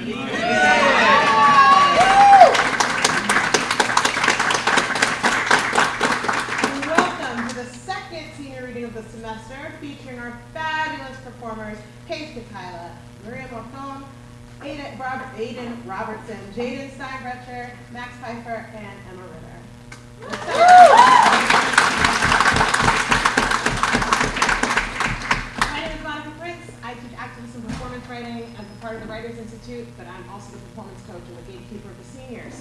Welcome to the second senior reading of the semester, featuring our fabulous performers, Paige Kutyla, Marton, Aidan Robertson, Jaidyn Steinbrecher, Peifer, and Emma Ritter. My name is Monica Prince. I teach activism and performance writing as a part of the Writers Institute, but I'm also the performance coach and the gatekeeper of the seniors.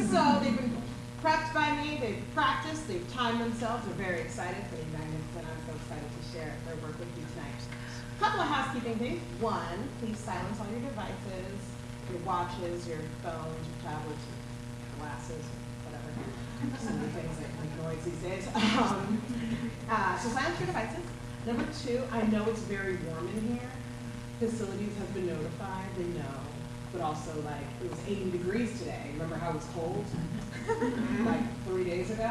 So they've been prepped by me, they've practiced, they've timed themselves, they're very excited for the event, and I'm so excited to share their work with you tonight. A couple of housekeeping things. One, please silence all your devices, your watches, your phones, your tablets, your glasses, whatever. So many things that make noise these days. So silence your devices. Number two, I know it's very warm in here. Facilities have been notified, they know. But also, like, it was 80 degrees today. Remember how it was cold? Like 3 days ago?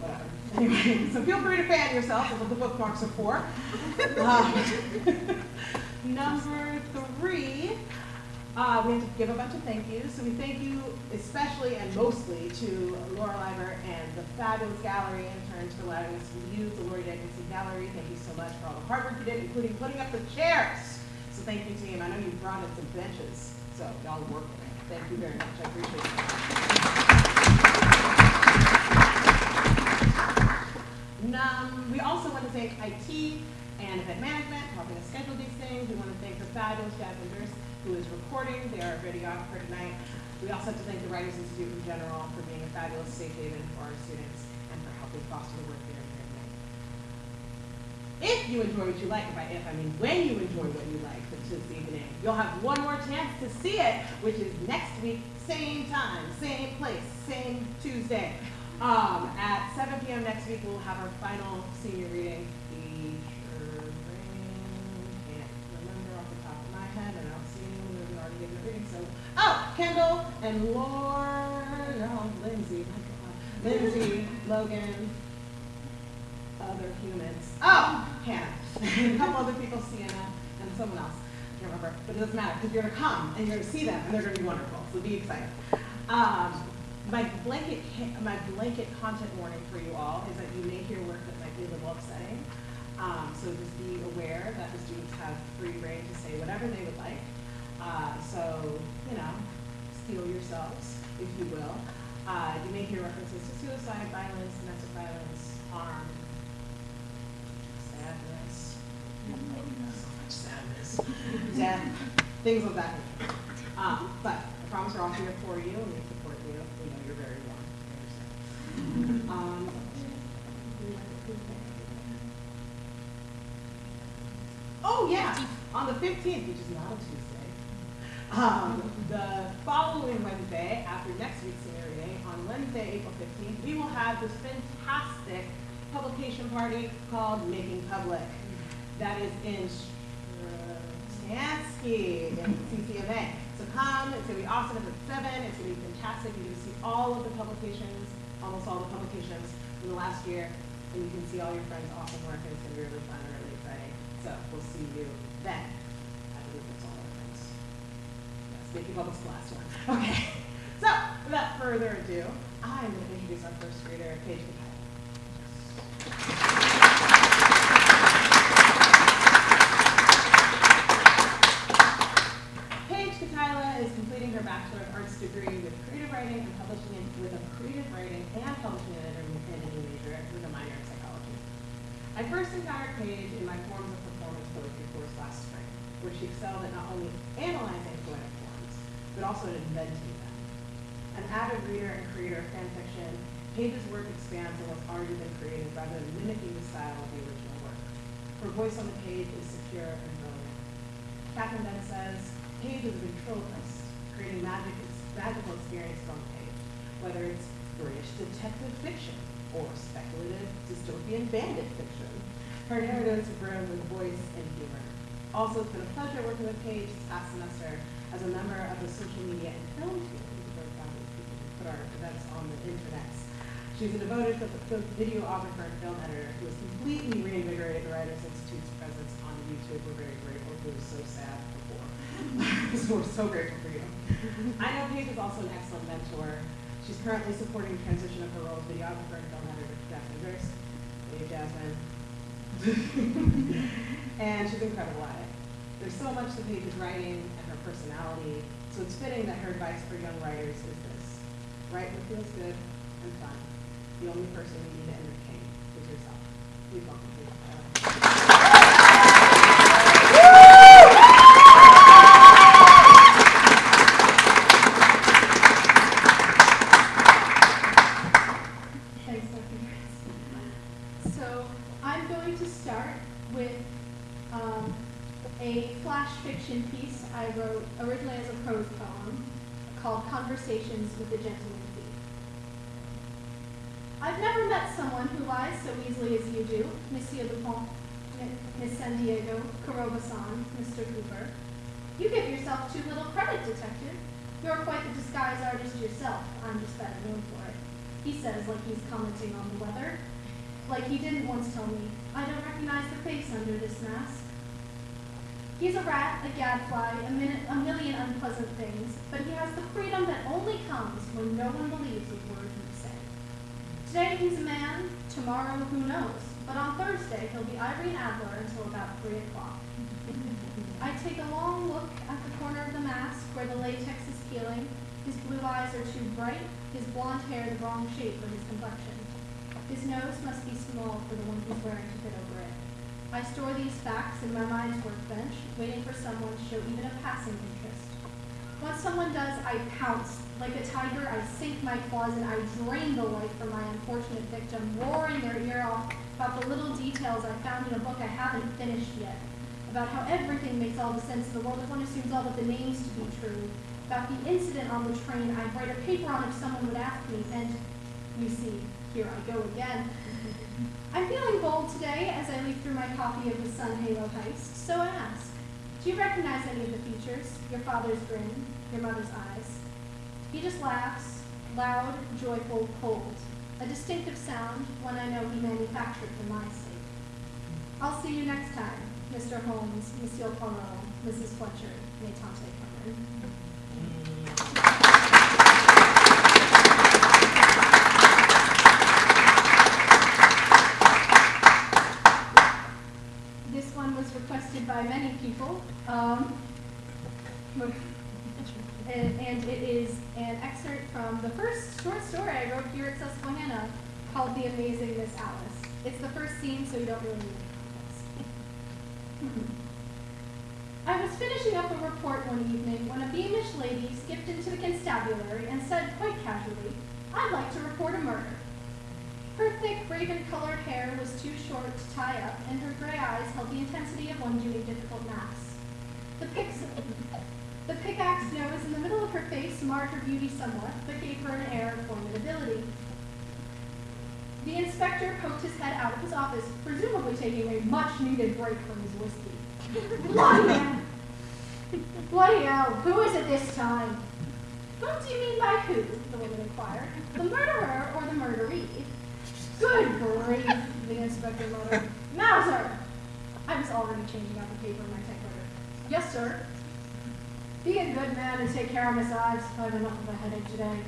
Whatever. Anyway, so feel free to fan yourself. That's what the bookmarks are for. Number three, we have to give a bunch of thank yous. So we thank you especially and mostly to Laura Leiber and the fabulous gallery interns for allowing us to use the Lori Dickinson Gallery. Thank you so much for all the hard work you did, including putting up the chairs. So thank you, team. I know you brought in some benches, so y'all work with it. Thank you very much. I appreciate it. We also want to thank IT and event management for helping us schedule these things. We want to thank the fabulous Jazz Winters, who is recording. They are our videographer tonight. We also have to thank the Writers Institute in general for being a fabulous safe haven for our students and for helping foster the work they're doing here tonight. If you enjoy what you like, by if I mean when you enjoy what you like this evening, you'll have one more chance to see it, which is next week, same time, same place, same Tuesday. At 7 p.m. next week, we'll have our final senior reading. Can't remember off the top of my head, and I don't see anyone who's already given a reading. So, Kendall and Lindsay, Logan, other humans. Hannah. And a couple other people, Sienna, and someone else. I can't remember, but it doesn't matter because you're going to come and you're going to see them, and they're going to be wonderful. So be excited. My blanket content warning for you all is that you may hear work that might be a little upsetting. So just be aware that the students have free rein to say whatever they would like. So, steel yourselves, if you will. You may hear references to suicide, violence, domestic violence, harm, sadness, so much sadness, death, things of that nature. But I promise we're all here for you and we support you. We know you're very warm. Oh yeah, on the 15th, which is not a Tuesday, the following Wednesday, after next week's senior reading, on Wednesday, April 15th, we will have this fantastic publication party called Making Public. That is in Stansky in CCMA. So come, it's going to be awesome. It's at 7. It's going to be fantastic. You're going to see all of the publications, almost all the publications from the last year, and you can see all your friends' awesome work, and it's going to be really fun and really exciting. So we'll see you then. I believe that's all our friends. Yes, Making Public's the last one. Okay. So without further ado, I'm going to introduce our first reader, Paige Kutyla. Paige Kutyla is completing her Bachelor of Arts degree with creative writing and publishing with a creative writing and publishing and editing major with a minor in psychology. I first encountered Paige in my Forms of Performance poetry course last spring, where she excelled at not only analyzing poetic forms, but also at inventing them. An avid reader and creator of fan fiction, Paige's work expands on what's already been created rather than mimicking the style of the original work. Her voice on the page is secure and brilliant. Catherine then says, Paige is a ventriloquist, creating magical experiences on the page, whether it's British detective fiction or speculative dystopian bandit fiction. Her narratives brim with voice and humor. Also, it's been a pleasure working with Paige this past semester as a member of the social media and film team. Put our events on the internet. She's a devoted videographer and film editor who has completely reinvigorated the Writers Institute's presence on YouTube. We're very grateful. It was so sad before. so we're so grateful for you. I know Paige is also an excellent mentor. She's currently supporting the transition of her role as videographer and film editor for Jasmine Durst. Thank you, Jasmine. And she's incredible at it. There's so much to Paige's writing and her personality, so it's fitting that her advice for young writers is this: write what feels good and fun. The only person you need to entertain is yourself. Please welcome Paige Kutyla. A flash fiction piece I wrote originally as a prose poem called Conversations with a Gentleman Thief. I've never met someone who lies so easily as you do, Monsieur Dupont, Miss San Diego, Kuroba-san, Mr. Cooper. You give yourself too little credit, detective. You're quite the disguise artist yourself. I'm just better known for it. He says like he's commenting on the weather. Like he didn't once tell me, I don't recognize the face under this mask. He's a rat, a gadfly, a million unpleasant things, but he has the freedom that only comes when no one believes a word you say. Today he's a man, tomorrow who knows, but on Thursday he'll be Irene Adler until about 3 o'clock. I take a long look at the corner of the mask where the latex is peeling. His blue eyes are too bright, his blonde hair the wrong shape for his complexion. His nose must be small for the one he's wearing to fit over it. I store these facts in my mind's workbench, waiting for someone to show even a passing interest. Once someone does, I pounce. Like a tiger, I sink my claws and I drain the life from my unfortunate victim, roaring their ear off about the little details I found in a book I haven't finished yet, about how everything makes all the sense in the world if one assumes all but the names to be true, about the incident on the train I'd write a paper on if someone would ask me, and you see, here I go again. I'm feeling bold today as I leaf through my copy of The Sun Halo Heist, so I ask, do you recognize any of the features? Your father's grin, your mother's eyes. He just laughs, loud, joyful, cold. A distinctive sound, one I know he manufactured for my sake. I'll see you next time, Mr. Holmes, Monsieur Poirot, Mrs. Fletcher, may Tante come in. This one was requested by many people, and it is an excerpt from the first short story I wrote here at Susquehanna called The Amazing Miss Alice. It's the first scene, so you don't really need context. I was finishing up a report one evening when a beamish lady skipped into the constabulary and said quite casually, I'd like to report a murder. Her thick, raven-colored hair was too short to tie up, and her gray eyes held the intensity of one doing difficult maths. The pickaxe nose in the middle of her face marred her beauty somewhat, but gave her an air of formidability. The inspector poked his head out of his office, presumably taking a much-needed break from his whiskey. Bloody hell! Bloody hell! Who is it this time? Whom do you mean by who? The woman inquired. The murderer or the murderee? Good grief, the inspector muttered. Mauser! I was already changing out the paper in my typewriter. Yes, sir. Be a good man and take care of Miss Ives. I've enough of a headache today.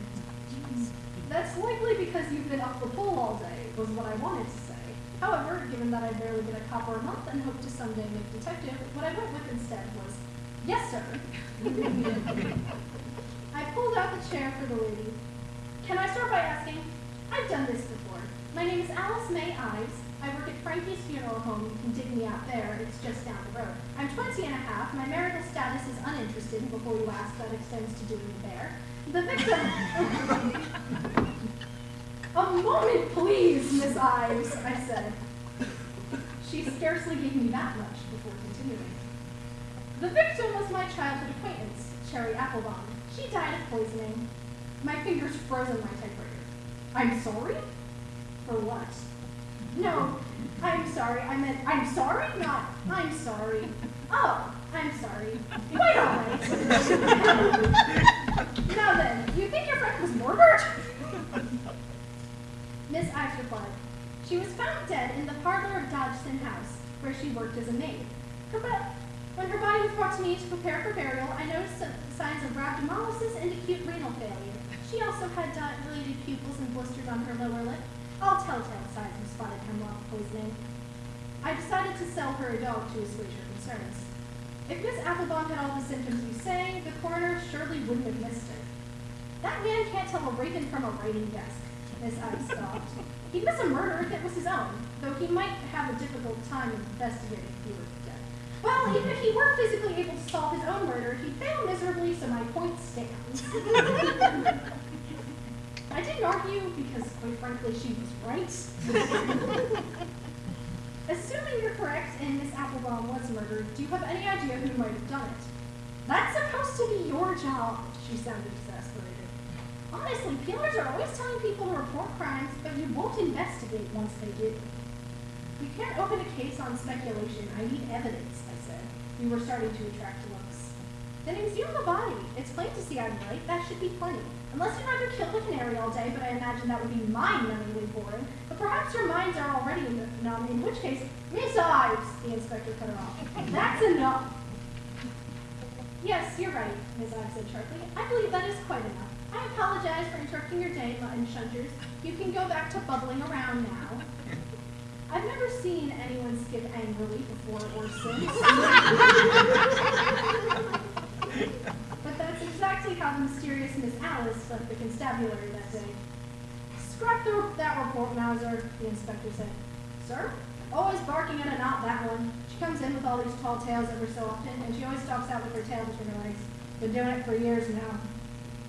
That's likely because you've been up the pole all day, was what I wanted to say. However, given that I barely get a copper a month and hope to someday make detective, what I went with instead was, yes, sir. I pulled out the chair for the lady. Can I start by asking? I've done this before. My name is Alice May Ives. I work at Frankie's Funeral Home. You can dig me out there. It's just down the road. I'm 20 and a half. My marital status is uninterested, and before you ask, that extends to doing the bear. The victim... A moment, please, Miss Ives, I said. She scarcely gave me that much before continuing. The victim was my childhood acquaintance, Cherry Applebaum. She died of poisoning. My fingers froze on my typewriter. I'm sorry? For what? No, I'm sorry. I meant, I'm sorry? Not, I'm sorry. Oh, I'm sorry. Quite all right. Now then, you think your friend was murdered? Miss Ives replied, she was found dead in the parlor of Dodgson House, where she worked as a maid. When her body was brought to me to prepare for burial, I noticed some signs of rhabdomyolysis and acute renal failure. She also had dilated pupils and blisters on her lower lip, all telltale signs of spotted hemlock poisoning. I decided to sell her a dog to assuage her concerns. If Miss Applebaum had all the symptoms you say, the coroner surely wouldn't have missed it. That man can't tell a raven from a writing desk, Miss Ives scoffed. He'd miss a murder if it was his own, though he might have a difficult time investigating if he were dead. Well, even if he were physically able to solve his own murder, he'd fail miserably, so my point stands. I didn't argue because, quite frankly, she was right. Assuming you're correct and Miss Applebaum was murdered, do you have any idea who might have done it? That's supposed to be your job, she sounded exasperated. Honestly, peelers are always telling people to report crimes, but you won't investigate once they do. We can't open a case on speculation. I need evidence, I said. We were starting to attract looks. Then exhume the body. It's plain to see I'm right. That should be plenty. Unless you'd rather kill the canary all day, but I imagine that would be mind-numbingly boring. But perhaps your minds are already numb, in which case, Miss Ives, the inspector cut her off. That's enough. Yes, you're right, Miss Ives said sharply. I believe that is quite enough. I apologize for interrupting your day, mutton shunters. You can go back to bubbling around now. I've never seen anyone skip angrily before or since. But that's exactly how the mysterious Miss Alice left the constabulary that day. Scrap that report, Mauser, the inspector said. Sir? Always barking at a knot, that one. She comes in with all these tall tales every so often, and she always stalks out with her tail between her legs. Been doing it for years now.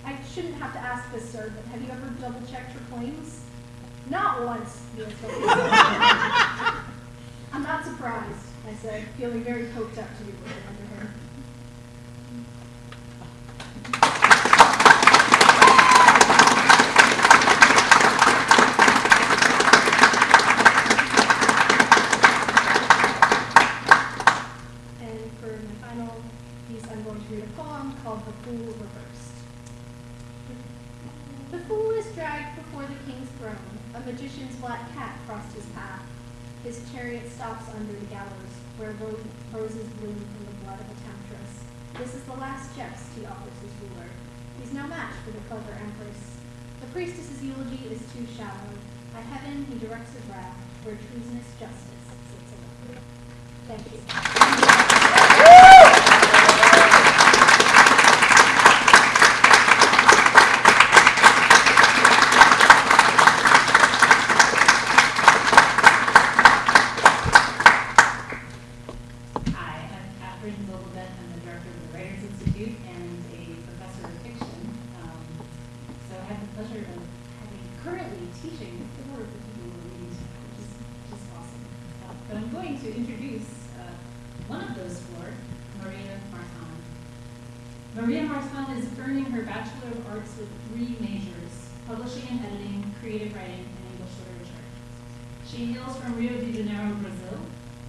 I shouldn't have to ask this, sir, but have you ever double-checked her claims? Not once, the inspector said. I'm not surprised, I said, feeling very poked up to be working under her. And for my final piece, I'm going to read a poem called The Fool Reversed. The fool is dragged before the king's throne. A magician's black cat crossed his path. His chariot stops under the gallows, where roses bloom from the blood of a temptress. This is the last jest he offers his ruler. He's no match for the clever empress. The priestess's eulogy is too shallow. At heaven he directs his wrath, where treasonous justice sits alone. Thank you. Marton is earning her Bachelor of Arts with 3 majors, publishing and editing, creative writing, and English literature. She hails from Rio de Janeiro, Brazil,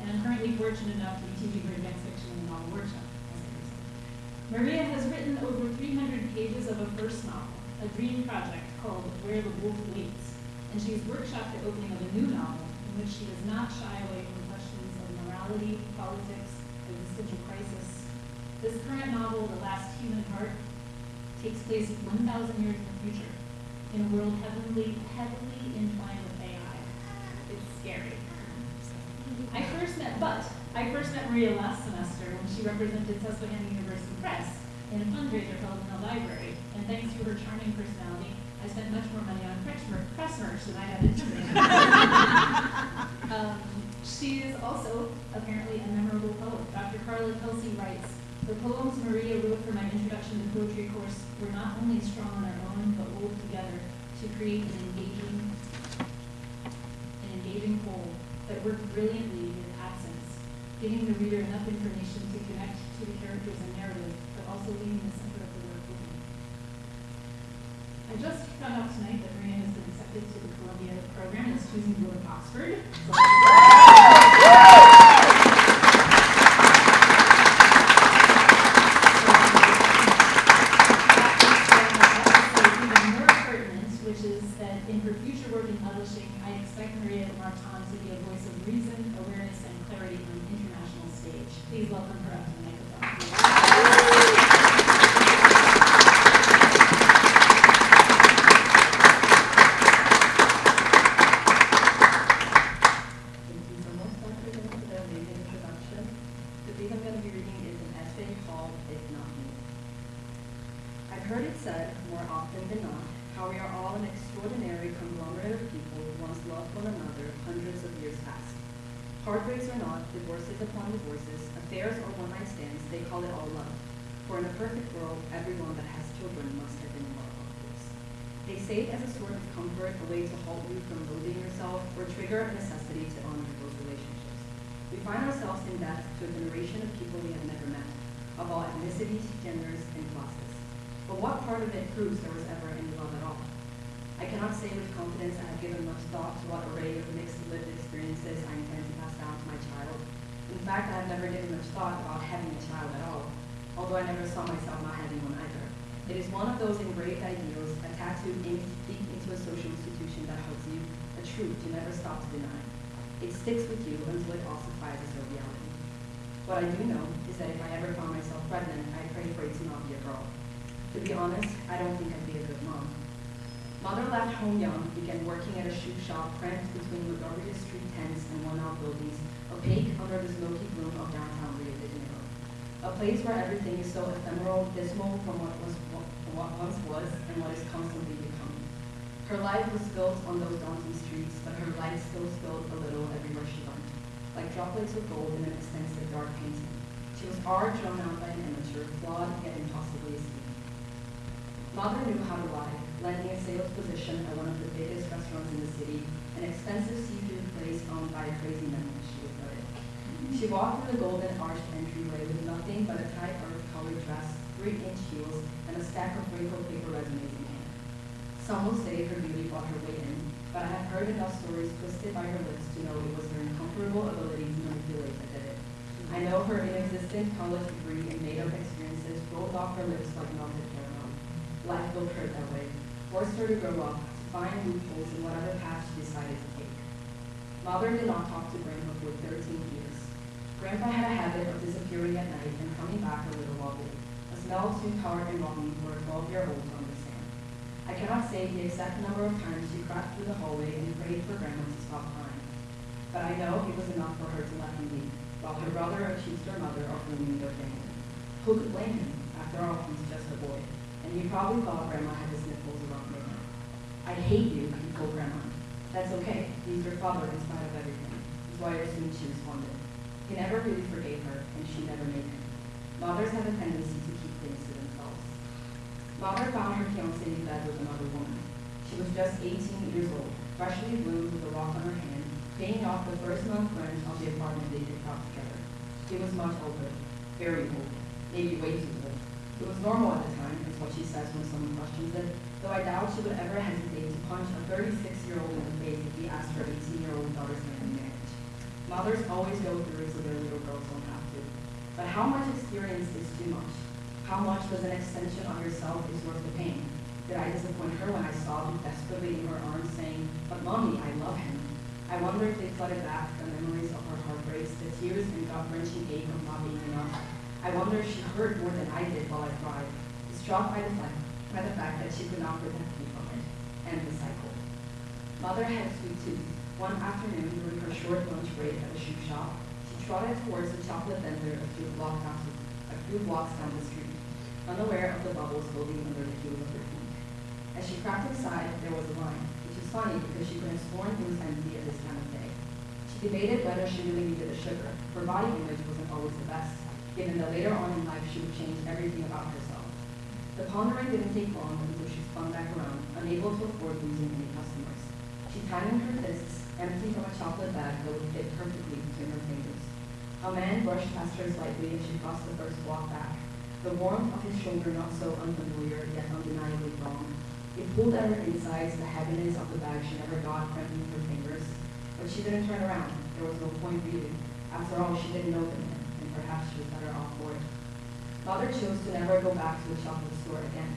and I'm currently fortunate enough to be teaching her advanced fiction in the novel workshop. Maria has written over 300 pages of a first novel, a dream project called Where the Wolf Waits, and she's workshopped the opening of a new novel in which she does not shy away from questions of morality, politics, existential crisis. This current novel, The Last Human Heart, takes place 1,000 years in the future, in a world heavily entwined with AI. It's scary. I first met Maria last semester when she represented Susquehanna University Press in a fundraiser held in the library, and thanks to her charming personality, I spent much more money on press merch than I had intended. She is also apparently a memorable poet. Dr. Carla Kelsey writes, "The poems Maria wrote for my introduction to poetry course were not only strong on their own, but wove together to create an engaging whole that worked brilliantly with accents, giving the reader enough information to connect to the characters and narrative, but also leaving the center of the work open." I just found out tonight that Maria has been accepted to the Columbia program and is choosing to go to Oxford. In her future work in publishing, I expect Maria Marton to be a voice of reason, awareness, and clarity on the international stage. Please welcome her up to the microphone. heard it said, more often than not, how we are all an extraordinary conglomerate of people who once loved one another hundreds of years past. Heartbreaks or not, divorces upon divorces, affairs or one-night stands, they call it all love. For in a perfect world, everyone that has children must have been in love, of course. They say it as a sort of comfort, a way to halt you from loathing yourself, or trigger a necessity to honor those relationships. We find ourselves in debt to a generation of people we have never met, of all ethnicities, genders, and classes. But what part of it proves there was ever any love at all? I cannot say with confidence I have given much thought to what array of mixed lived experiences I intend to pass down to my child. In fact, I have never given much thought about having a child at all, although I never saw myself not having one either. It is one of those engraved ideals, a tattoo inked deep into a social institution that holds you, a truth you never stop to deny. It sticks with you until it ossifies as a reality. What I do know is that if I ever found myself pregnant, I pray for it to not be a girl. To be honest, I don't think I'd be a good mom. Mother left home young, began working at a shoe shop cramped between lugubrious street tents and worn-out buildings, opaque under the smoky gloom of downtown Rio de Janeiro. A place where everything is so ephemeral, dismal from what once was and what is constantly becoming. Her life was built on those daunting streets, but her light still spilled a little everywhere she went, like droplets of gold in an extensive dark painting. She was art drawn out by an amateur, flawed yet impossibly esteemed. Mother knew how to lie, landing a sales position at one of the biggest restaurants in the city, an expensive seafood place owned by a crazy man, as she would put it. She walked through the golden arched entryway with nothing but a tight earth-colored dress, 3-inch heels, and a stack of wrinkled paper resumes in hand. Some will say her beauty brought her way in, but I have heard enough stories twisted by her lips to know it was her incomparable ability to manipulate that did it. I know her inexistent college degree and made-up experiences rolled off her lips like melted caramel. Life built her that way, forced her to grow up, to find loopholes in whatever path she decided to take. Mother did not talk to Grandpa for 13 years. Grandpa had a habit of disappearing at night and coming back a little wobbly, a smell too tart and wrong for a 12-year-old to understand. I cannot say the exact number of times she crept through the hallway and prayed for Grandma to stop crying. But I know it was enough for her to let him leave, while her brother accused her mother of ruining their family. Who could blame him? After all, he's just a boy. And you probably thought Grandma had his nipples around midnight. I hate you, he told Grandma. That's okay. He's your father in spite of everything. His lawyer assumed she responded. He never really forgave her, and she never made him. Mothers have a tendency to keep things to themselves. Mother found her fiancé in bed with another woman. She was just 18 years old, freshly bloomed with a rock on her hand, paying off the first month rent of the apartment they picked out together. He was much older, very old, maybe way too old. It was normal at the time, is what she says when someone questions it, though I doubt she would ever hesitate to punch a 36-year-old in the face if he asked her 18-year-old daughter's hand in marriage. Mothers always go through it so their little girls don't have to. But how much experience is too much? How much does an extension of yourself is worth the pain? Did I disappoint her when I sobbed desperately in her arms saying, "But Mommy, I love him"? I wonder if they flooded back the memories of her heartbreaks, the tears and gut-wrenching ache of not being enough. I wonder if she hurt more than I did while I cried, distraught by the fact that she could not protect me from it, and the cycle. Mother had a sweet tooth. One afternoon during her short lunch break at a shoe shop, she trotted towards the chocolate vendor a few blocks down the street, unaware of the bubbles building under the heels of her feet. As she crept inside, there was a line, which is funny because she could have sworn it was empty at this time of day. She debated whether she really needed the sugar. Her body image wasn't always the best, given that later on in life she would change everything about herself. The pondering didn't take long until she spun back around, unable to afford losing any customers. She tightened her fists, empty from a chocolate bag that would fit perfectly between her fingers. A man brushed past her slightly as she crossed the first block back, the warmth of his shoulder not so unfamiliar, yet undeniably wrong. It pulled at her insides, the heaviness of the bag she never got cramping her fingers. But she didn't turn around. There was no point really. After all, she didn't know the man. Perhaps she was better off for it. Mother chose to never go back to the chocolate store again.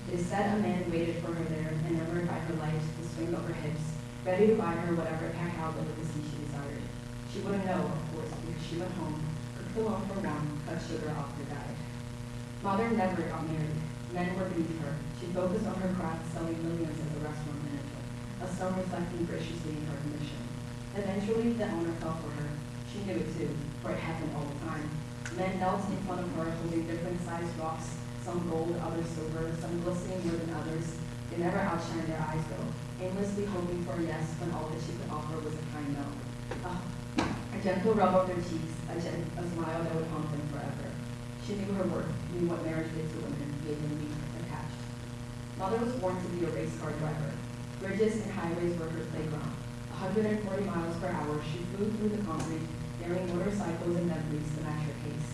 It is said a man waited for her there, enamored by her light, the swing of her hips, ready to buy her whatever cacao delicacy she desired. She wouldn't know, of course, because she went home, cooked alone for one, cut sugar off her diet. Mother never got married. Men were beneath her. She focused on her craft, selling millions as a restaurant manager, a sum reflecting graciously in her commission. Eventually, the owner fell for her. She knew it too, for it happened all the time. Men knelt in front of her holding different sized rocks, some gold, others silver, some glistening more than others. They never outshine their eyes though, aimlessly hoping for a yes when all that she could offer was a kind no. Oh, a gentle rub of their cheeks, a smile that would haunt them forever. She knew her worth, knew what marriage did to women, made them weak, attached. Mother was born to be a race car driver. Bridges and highways were her playground. 140 miles per hour, she flew through the concrete, daring motorcycles and Bentleys to match her pace.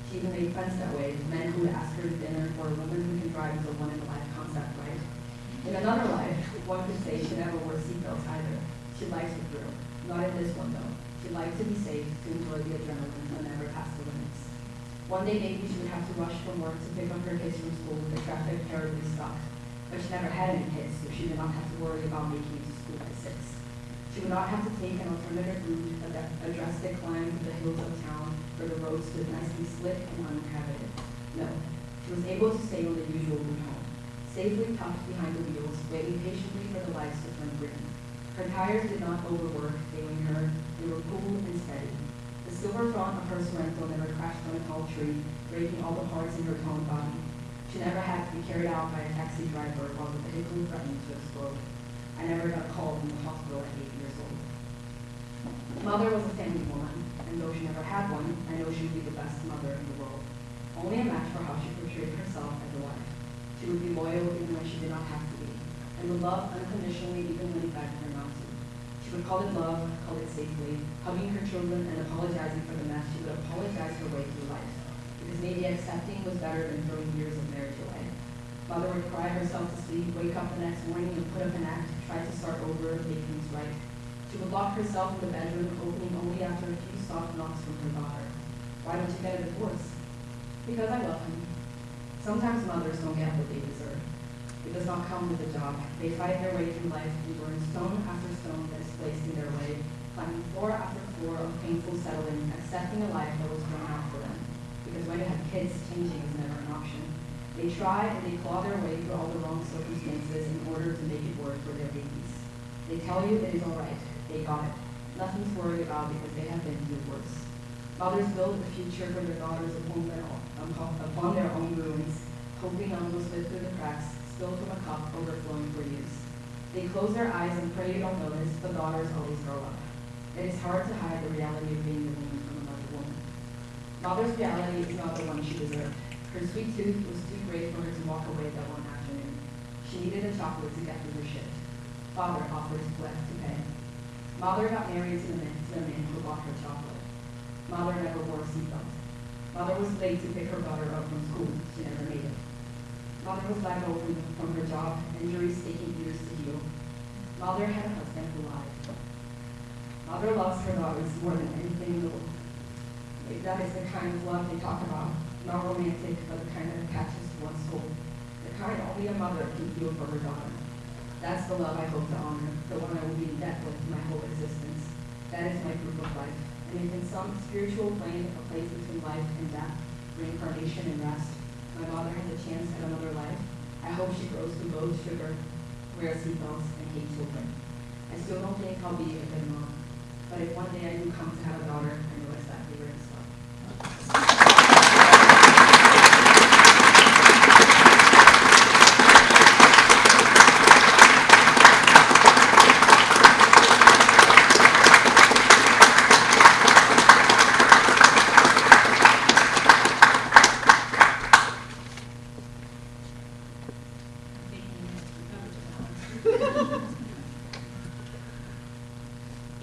She even made friends that way, men who would ask her to dinner, or women who can drive is a one-in-a-life concept, right? In another life, one could say she never wore seatbelts either. She liked the thrill. Not in this one, though. She liked to be safe, to enjoy the adrenaline, and never pass the limits. One day, maybe she would have to rush from work to pick up her kids from school with the traffic terribly stopped. But she never had any kids, so she did not have to worry about making it to school by 6. She would not have to take an alternative route, a drastic climb to the hills of town, where the road stood nicely slick and uninhabited. No, she was able to stay on the usual route home, safely tucked behind the wheels, waiting patiently for the lights to turn green. Her tires did not overwork, failing her. They were cool and steady. The silver front of her Sorrento never crashed on a tall tree, breaking all the parts in her toned body. She never had to be carried out by a taxi driver while the vehicle threatened to explode. I never got a call from the hospital at 8 years old. Mother was a family woman, and though she never had one, I know she would be the best mother in the world. Only a match for how she portrayed herself as a wife. She would be loyal even when she did not have to be, and would love unconditionally even when he begged her not to. She would call it love, call it safely, hugging her children and apologizing for the mess. She would apologize her way through life, because maybe accepting was better than throwing years of marriage away. Mother would cry herself to sleep, wake up the next morning and put up an act, try to start over, make things right. She would lock herself in the bedroom, opening only after a few soft knocks from her daughter. Why don't you get a divorce? Because I love him. Sometimes mothers don't get what they deserve. It does not come with a job. They fight their way through life, enduring stone after stone that is placed in their way, climbing floor after floor of painful settling, accepting a life that was thrown out for them. Because when you have kids, changing is never an option. They try and they claw their way through all the wrong circumstances in order to make it work for their babies. They tell you it is all right. They got it. Nothing to worry about because they have been through worse. Mothers build a future for their daughters upon their own ruins, hoping none will slip through the cracks, spilled from a cup overflowing for years. They close their eyes and pray you don't notice, but daughters always grow up. It is hard to hide the reality of being the woman from another woman. Mother's reality is not the one she deserved. Her sweet tooth was too great for her to walk away that one afternoon. She needed a chocolate to get through her shift. Father offered his flesh to pay. Mother got married to the man who bought her chocolate. Mother never wore a seatbelt. Mother was late to pick her daughter up from school. She never made it. Mother was let go from her job, injuries taking years to heal. Mother had a husband who lied. Mother loves her daughters more than anything in the world. Maybe that is the kind of love they talk about. Not romantic, but the kind that attaches to one's soul. The kind only a mother can feel for her daughter. That's the love I hope to honor, the one I will be in debt with my whole existence. That is my proof of life. And if in some spiritual plane, a place between life and death, reincarnation and rest, my mother has a chance at another life, I hope she grows to loathe sugar, wear seatbelts, and hate children. I still don't think I'll be a good mom. But if one day I do come to have a daughter, I know exactly where to start.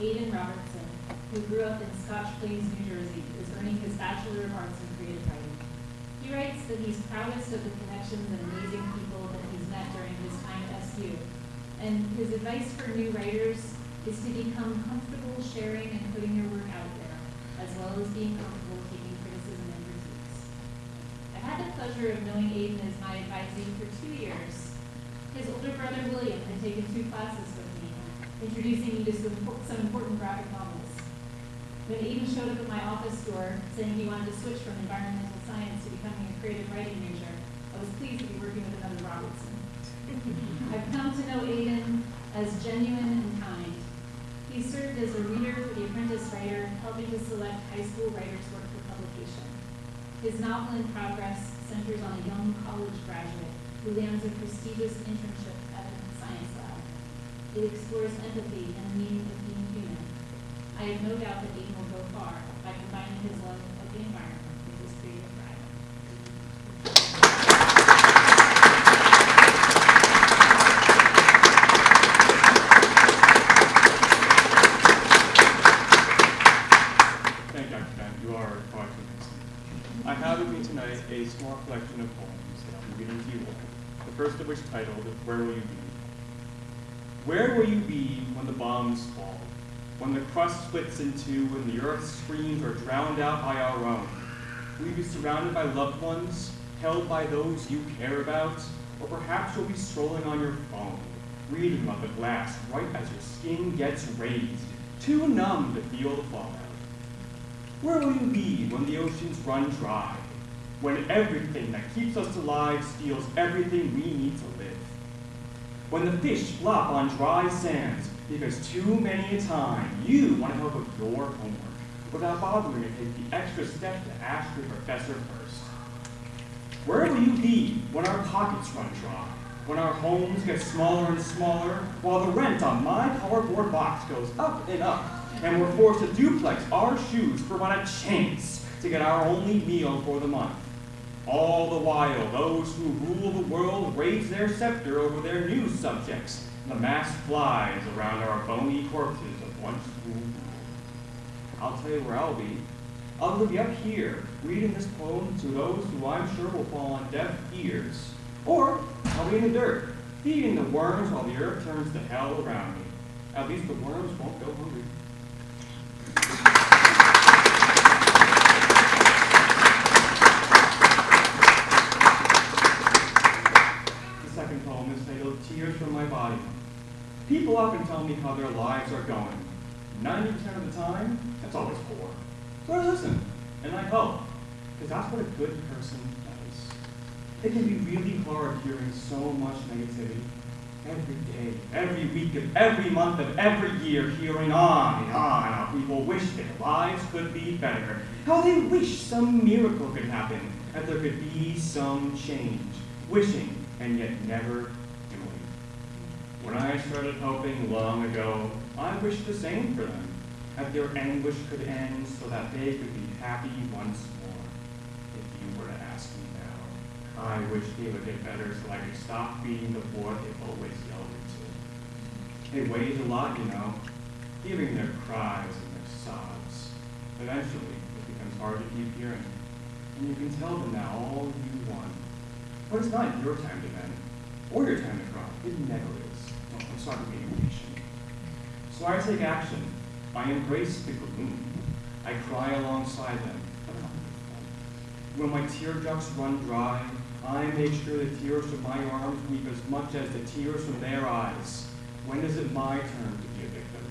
Aidan Robertson, who grew up in Scotch Plains, New Jersey, is earning his Bachelor of Arts in Creative Writing. He writes that he's proudest of the connections and amazing people that he's met during his time at SU. And his advice for new writers is to become comfortable sharing and putting your work out there, as well as being comfortable taking criticism and critiques. I've had the pleasure of knowing Aidan as my advisee for 2 years. His older brother, William, had taken 2 classes with me, introducing me to some important graphic novels. When Aidan showed up at my office door saying he wanted to switch from environmental science to becoming a creative writing major, I was pleased to be working with another Robertson. I've come to know Aidan as genuine and kind. He served as a reader for The Apprentice Writer, helping to select high school writers' work for publication. His novel In Progress centers on a young college graduate who lands a prestigious internship at a science lab. It explores empathy and the meaning of being human. I have no doubt that Aidan will go far by combining his love of the environment with his creative drive. Thank you, Dr. Kent. You are quite convincing. I have with me tonight a small collection of poems that I'll be reading to you all. The first of which titled, Where Will You Be? Where will you be when the bombs fall? When the crust splits in two and the earth's screams are drowned out by our own? Will you be surrounded by loved ones, held by those you care about? Or perhaps you'll be strolling on your phone, reading about the glass right as your skin gets raised, too numb to feel the fallout. Where will you be when the oceans run dry? When everything that keeps us alive steals everything we need to live? When the fish flop on dry sands because too many a time you want to help with your homework without bothering to take the extra step to ask your professor first? Where will you be when our pockets run dry? When our homes get smaller and smaller while the rent on my cardboard box goes up and up and we're forced to duplex our shoes for what a chance to get our only meal for the month? All the while, those who rule the world raise their scepter over their news subjects, and the mass flies around our bony corpses of once ruled. I'll tell you where I'll be. I'll be up here, reading this poem to those who I'm sure will fall on deaf ears. Or I'll be in the dirt, feeding the worms while the earth turns to hell around me. At least the worms won't go hungry. Poem is titled Tears from My Body. People often tell me how their lives are going. 90% of the time, that's always poor. So I listen, and I help, because that's what a good person does. It can be really hard hearing so much negativity. Every day, every week, of every month of every year, hearing on and on how people wish their lives could be better, how they wish some miracle could happen, that there could be some change, wishing and yet never doing. When I started helping long ago, I wished the same for them, that their anguish could end so that they could be happy once more. If you were to ask me now, I wish they would get better so I could stop being the boy they've always yelled into. It weighs a lot, you know, hearing their cries and their sobs. Eventually, it becomes hard to keep hearing, and you can tell them now all you want. But it's not your time to vent, or your time to cry. It never is. No, I'm sorry for being impatient. So I take action. I embrace the gloom. I cry alongside them. When my teardrops run dry, I make sure the tears from my arms weep as much as the tears from their eyes. When is it my turn to be a victim?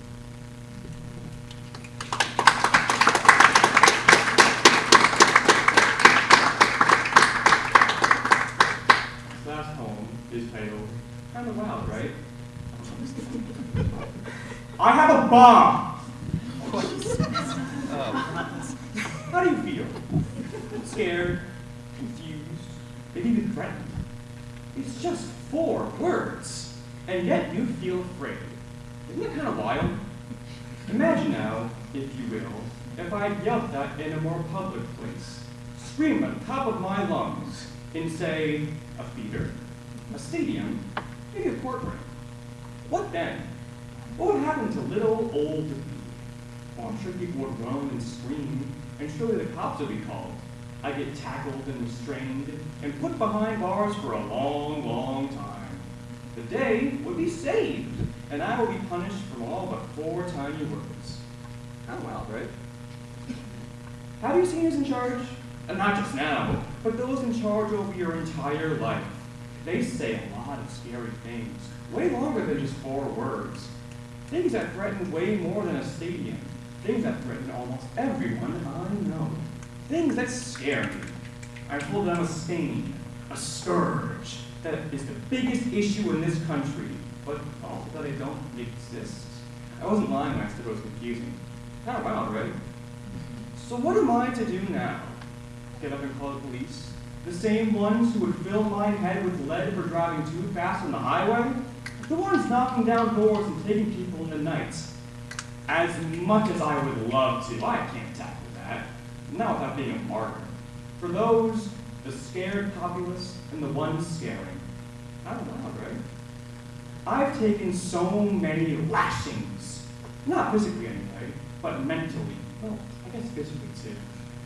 Last poem is titled, kind of wild, right? I have a bomb! How do you feel? Scared, confused, maybe even threatened? It's just 4 words, and yet you feel afraid. Isn't that kind of wild? Imagine now, if you will, if I yelled that in a more public place, scream at the top of my lungs, in, say, a theater, a stadium, maybe a courtroom. What then? What would happen to little old me? Well, I'm sure people would groan and scream, and surely the cops would be called. I'd get tackled and restrained, and put behind bars for a long, long time. The day would be saved, and I would be punished for all but 4 tiny words. Kind of wild, right? Have you seen who's in charge? And not just now, but those in charge over your entire life. They say a lot of scary things, way longer than just 4 words. Things that threaten way more than a stadium. Things that threaten almost everyone I know. Things that scare me. I told them a stain, a scourge, that is the biggest issue in this country, but also that they don't exist. I wasn't lying when I said it was confusing. Kind of wild, right? So what am I to do now? Get up and call the police? The same ones who would fill my head with lead for driving too fast on the highway? The ones knocking down doors and taking people in the night. As much as I would love to, I can't tackle that. Not without being a martyr. For those, the scared populace and the ones scaring. I don't know, right? I've taken so many lashings. Not physically anyway, but mentally. Well, I guess physically too.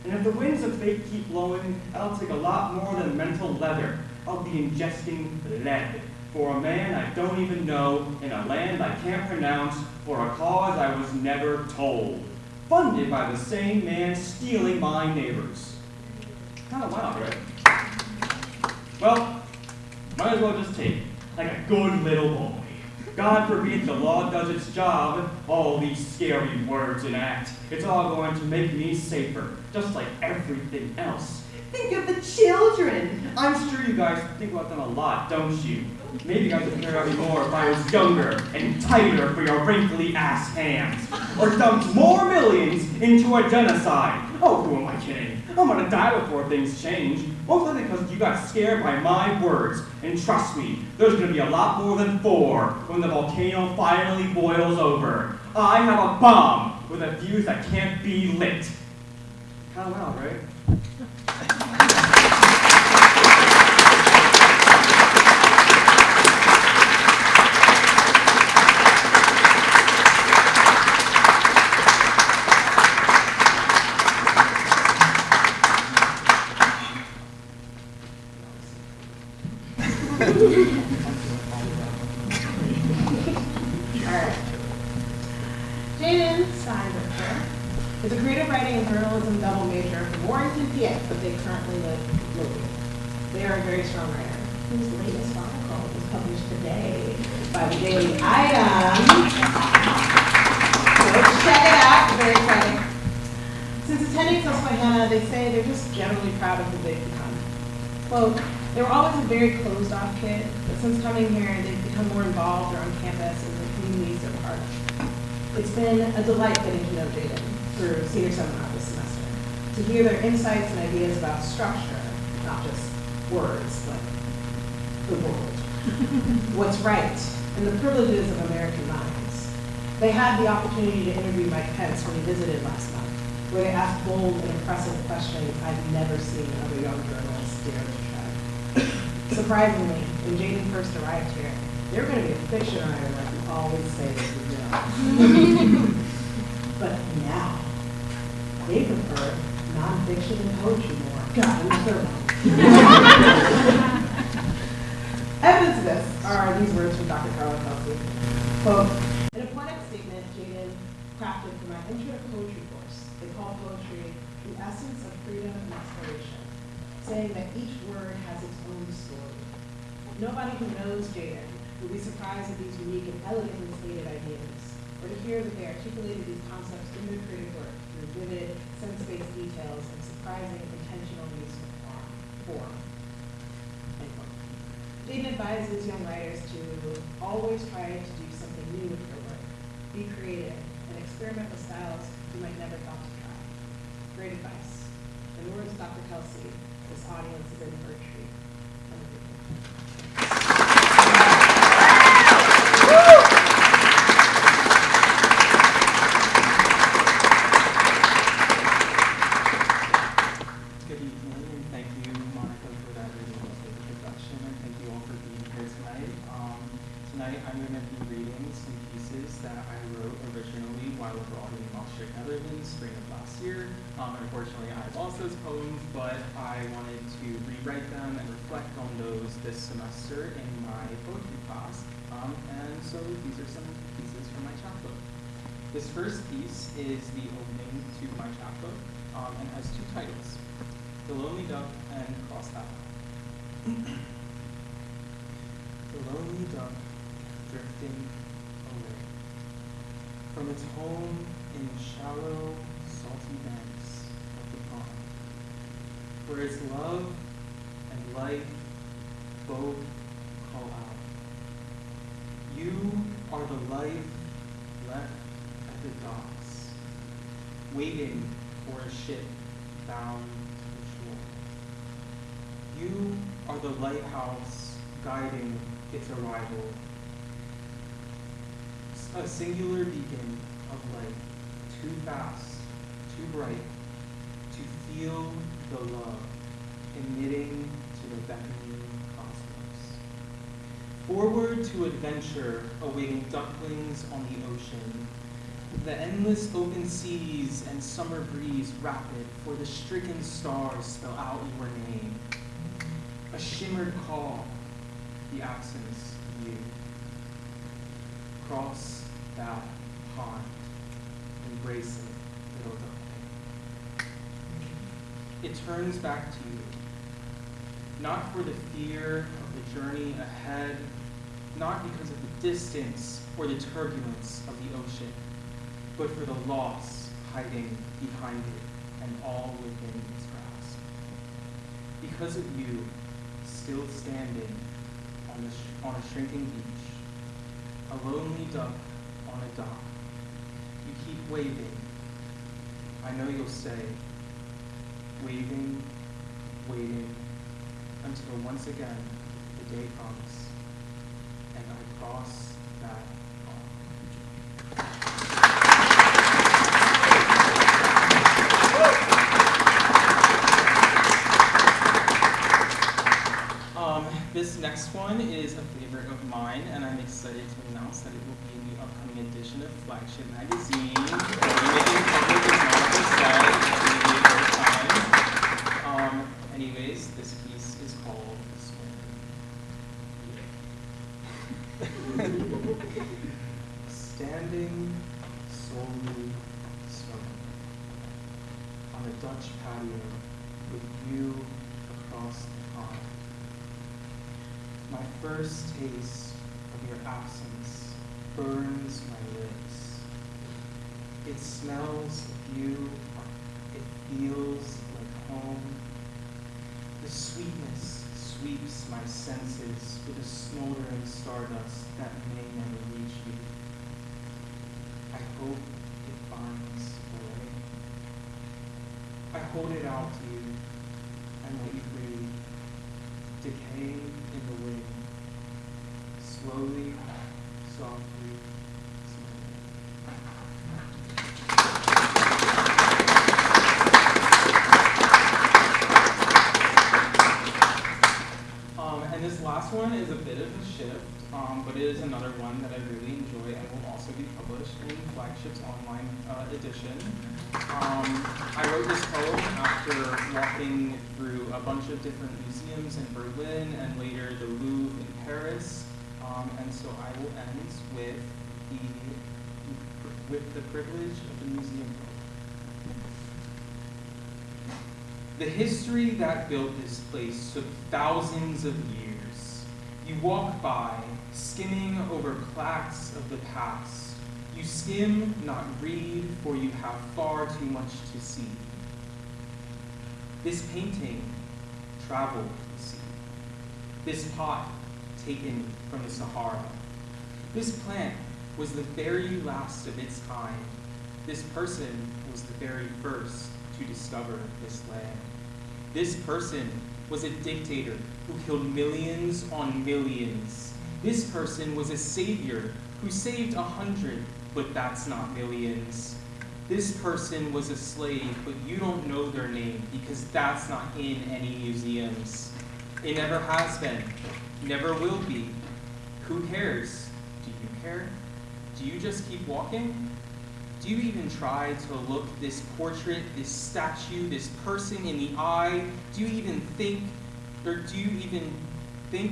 And if the winds of fate keep blowing, I'll take a lot more than mental leather. I'll be ingesting lead for a man I don't even know, in a land I can't pronounce, for a cause I was never told. Funded by the same man stealing my neighbors. Kind of wild, right? Well, might as well just take it, like a good little boy. God forbid the law does its job, all these scary words and acts. It's all going to make me safer, just like everything else. Think of the children! I'm sure you guys think about them a lot, don't you? Maybe you guys would care about me more if I was younger and tighter for your wrinkly ass hands. Or dumped more millions into a genocide. Oh, who am I kidding? I'm gonna die before things change. Mostly because you got scared by my words. And trust me, there's gonna be a lot more than 4 when the volcano finally boils over. I have a bomb with a fuse that can't be lit. Kinda wild, right? Jaidyn Steinbrecher is a creative writing and journalism double major from Warrington, PA, but they currently live locally. They are a very strong writer, whose latest article was published today by the Daily Item. So check it out, it's very exciting. Since attending Susquehanna, they say they're just generally proud of who they've become. Quote, they were always a very closed-off kid, but since coming here, they've become more involved around campus and the communities they're part of. It's been a delight getting to know Jaidyn through senior seminar this semester, to hear their insights and ideas about structure, not just words, but the world, what's right, and the privileges of American minds. They had the opportunity to interview Mike Pence when he visited last month, where they asked bold and impressive questions I've never seen other young journalists dare to try. Surprisingly, when Jaidyn first arrived here, they were going to be a fiction writer like you always say that you will. But now, they prefer nonfiction and poetry more. God, I'm so Evidence of this are these words from Dr. Carla Kelsey. Quote, in a poetic statement Jaidyn crafted for my intro to poetry course, they call poetry the essence of freedom and exploration, saying that each word has its own story. Nobody who knows Jaidyn will be surprised at these unique and elegantly stated ideas, or to hear that they articulated these concepts in their creative work through vivid, sense-based details and surprising, intentional use of form. End quote. Jaidyn advises young writers to always try to do something new with their work, be creative, and experiment with styles you might never thought to try. Great advice. In the words of Dr. Kelsey, this audience is in for a treat. Good evening, and thank you, Monica, for that really lovely introduction, and thank you all for being here tonight. Tonight I'm going to be reading some pieces that I wrote originally while abroad in Austria, Netherlands, spring of last year. Unfortunately, I lost those poems, but I wanted to rewrite them and reflect on those this semester in my poetry class. And so these are some pieces from my chapbook. This first piece is the opening to my chapbook and has 2 titles. The Lonely Duck and Cross That Line. The lonely duck drifting away from its home in shallow, salty banks of the pond, where its love and life both call out. You are the life left at the docks, waiting for a ship bound to the shore. are the lighthouse guiding its arrival. A singular beacon of light, too fast, too bright, to feel the love emitting to the beckoning cosmos. Forward to adventure, awaiting ducklings on the ocean. The endless open seas and summer breeze rapid, for the stricken stars spell out your name. A shimmered call, the absence of you. Cross that pond, embrace it, little duckling. It turns back to you, not for the fear of the journey ahead, not because of the distance or the turbulence of the ocean, but for the loss hiding behind it and all within its grasp. Because of you, still standing on a shrinking beach, a lonely duck on a dock, you keep waving. I know you'll say, waving, waiting, until once again the day comes, and I cross that pond. This next one is a favorite of mine, and I'm excited to announce that it will be in the upcoming edition of Flagship Magazine. Making public is not what they said, it's going to be a great time. Anyways, this piece is called Swim. Standing solely swimming on a Dutch patio with view across the pond. My first taste of your absence burns my lips. It smells of you, it feels like home. The sweetness sweeps my senses with a smoldering stardust that may never reach you. I hope it finds a way. I hold it out to you and let you breathe, decaying in the wind, slowly, softly, and this last one is a bit of a shift, but it is another one that I really enjoy and will also be published in Flagship's online edition. I wrote this poem after walking through a bunch of different museums in Berlin and later the Louvre in Paris, and so I will end with the privilege of the museum poem. The history that built this place took thousands of years. You walk by, skimming over plaques of the past. You skim, not read, for you have far too much to see. This painting traveled the sea. This pot taken from the Sahara. This plant was the very last of its kind. This person was the very first to discover this land. This person was a dictator who killed millions on millions. This person was a savior who saved 100, but that's not millions. This person was a slave, but you don't know their name because that's not in any museums. It never has been, never will be. Who cares? Do you care? Do you just keep walking? Do you even try to look this portrait, this statue, this person in the eye? Do you even think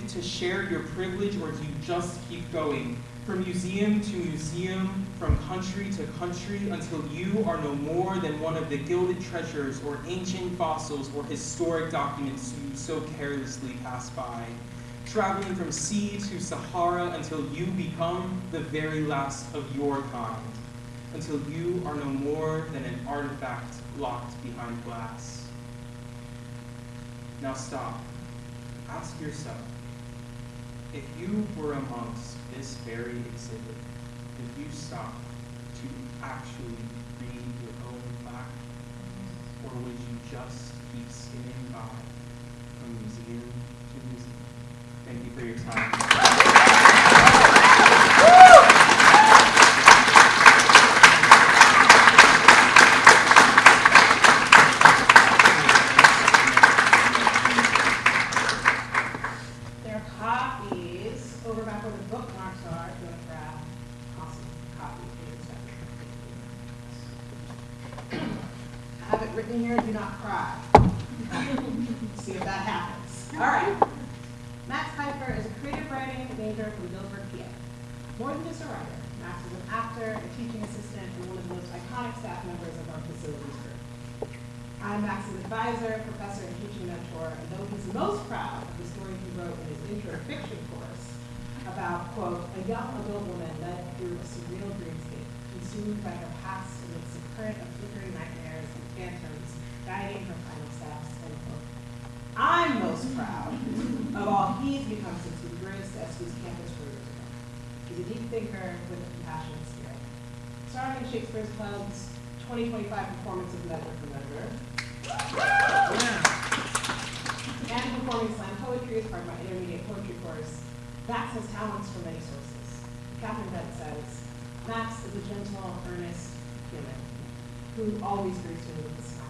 to share your privilege, or do you just keep going from museum to museum, from country to country, until you are no more than one of the gilded treasures or ancient fossils or historic documents you so carelessly pass by? Traveling from sea to Sahara until you become the very last of your kind, until you are no more than an artifact locked behind glass. Now stop. Ask yourself, if you were amongst this very exhibit, would you stop to actually read your own plaque? Or would you just keep skimming by from museum to museum? for your time. There are copies over back where the bookmarks are, if you want to grab awesome copies. I have it written here, do not cry. See if that happens. All right. Max Peifer is a creative writing major from Guilford, PA. More than just a writer, Max is an actor, a teaching assistant, and one of the most iconic staff members of our facilities group. I'm Max's advisor, professor, and teaching mentor, and though he's most proud of the story he wrote in his intro fiction course about, quote, a young adult woman led through a surreal dreamscape, consumed by her past amidst a current of flickering nightmares and phantoms guiding her final steps, end quote. I'm most proud of all he's become since he graced SU's campus 4 years ago. He's a deep thinker with a compassionate spirit. Starring in Shakespeare's Club's 2025 performance of Measure for Measure, and performing slam poetry as part of my intermediate poetry course, Max has talents from many sources. Catherine Bent says, Max is a gentle, earnest human who always greets me with a smile.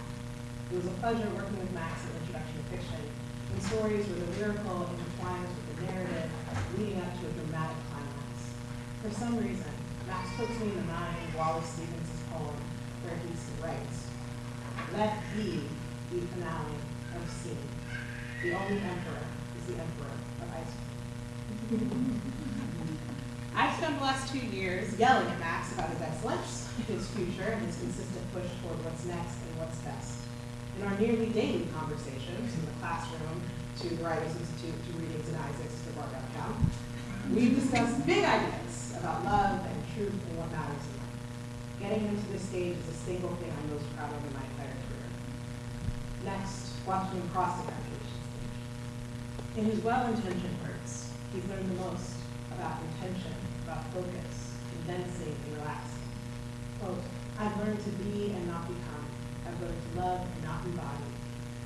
It was a pleasure working with Max in Introduction to Fiction, when stories where the lyrical intertwines with the narrative, leading up to a dramatic climax. For some reason, Max puts me in the mind of Wallace Stevens' poem, where he writes, let be the finale of scene. The only emperor is the emperor of ice cream. I've spent the last 2 years yelling at Max about his excellence, his future, and his consistent push toward what's next and what's best. In our nearly daily conversations, from the classroom to the Writers Institute to readings in Isaacs to bar downtown, we've discussed big ideas about love and truth and what matters in life. Getting him to this stage is a single thing I'm most proud of in my entire career. Next, watching him cross the graduation stage. In his well-intentioned words, he's learned the most about intention, about focus, condensing and relaxing. Quote, I've learned to be and not become. I've learned to love and not embody.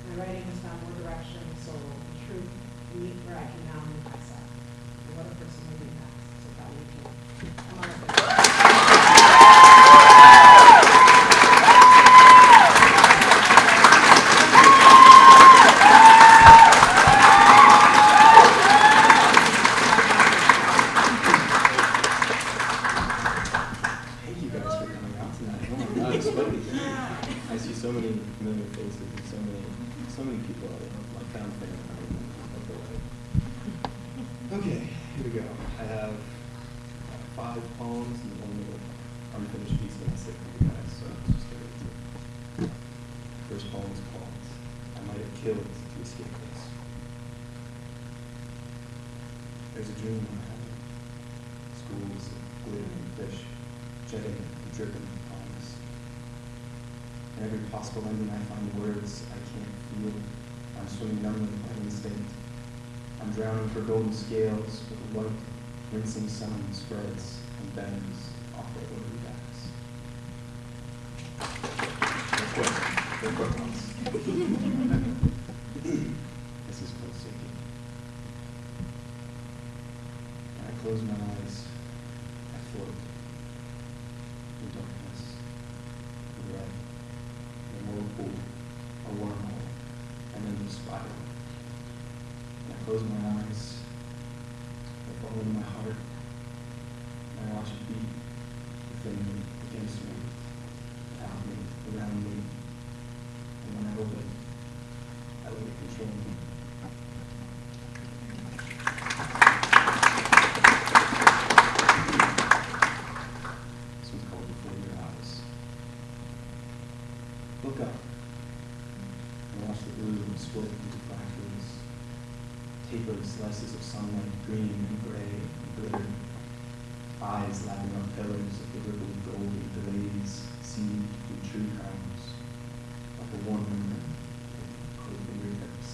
My writing has found more direction, soul, and truth to meet where I can now meet myself. And what a person will be next. So proud of you too. Come on up there. Thank you guys for coming out tonight. Oh my God, it's funny. I see so many familiar faces and so many people I love, my found family of the life. Okay, here we go. I have 5 poems and 1 little unfinished piece that I said for you guys, so let's just get into it. First poem is called I Might Have Killed to Escape This. There's a dream I'm having. Schools of glittering fish, jetting and dripping upon us. In every possible ending I find words I can't feel. I'm swimming numbly by instinct. I'm drowning for golden scales with the white, rinsing sun spreads and bends off their oily backs. They're quick ones. This is called sinking. When I close my eyes, I float in darkness, in red, in a whirlpool, a wormhole, and then the spiral. When I close my eyes, I fall into my heart, and I watch it beat within me, against me, without me, around me. And when I open it, I let it control me. This one's called Before Your Eyes. Look up and watch the blue split into fractals, tapered slices of sunlight, green and gray and glitter, eyes lapping up pillars of the rippled golden delays, seed through tree crowns, like a warm woman with cold fingertips,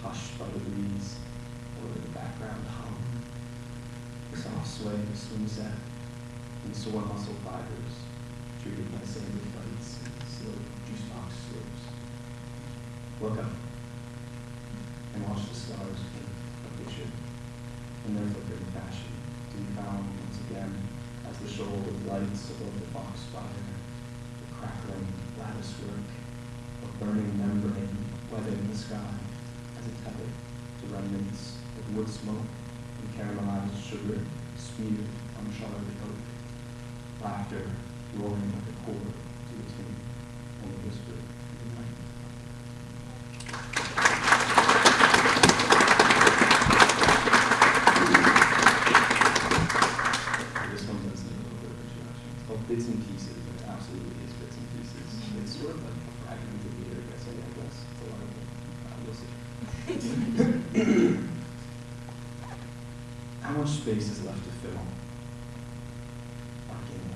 hushed by the breeze, or the background hum. The soft sway of swing set and sore muscle fibers, treated by sandy flights and slow juice box slopes. Look up and watch the stars paint what they should. and their flickering fashion to be found once again as the shoal of lights above the foxfire, the crackling lattice work of burning membrane weathering the sky as a tether to remnants of wood smoke and caramelized sugar speared on charred oak. Laughter roaring like a chord to a tune, and a whisper in the night. This one does need a little bit of introduction. It's called Bits and Pieces, and it absolutely is bits and pieces. It's sort of like a fragment of the I guess. It's a lot of we'll see. How much space is left to fill? Arcane,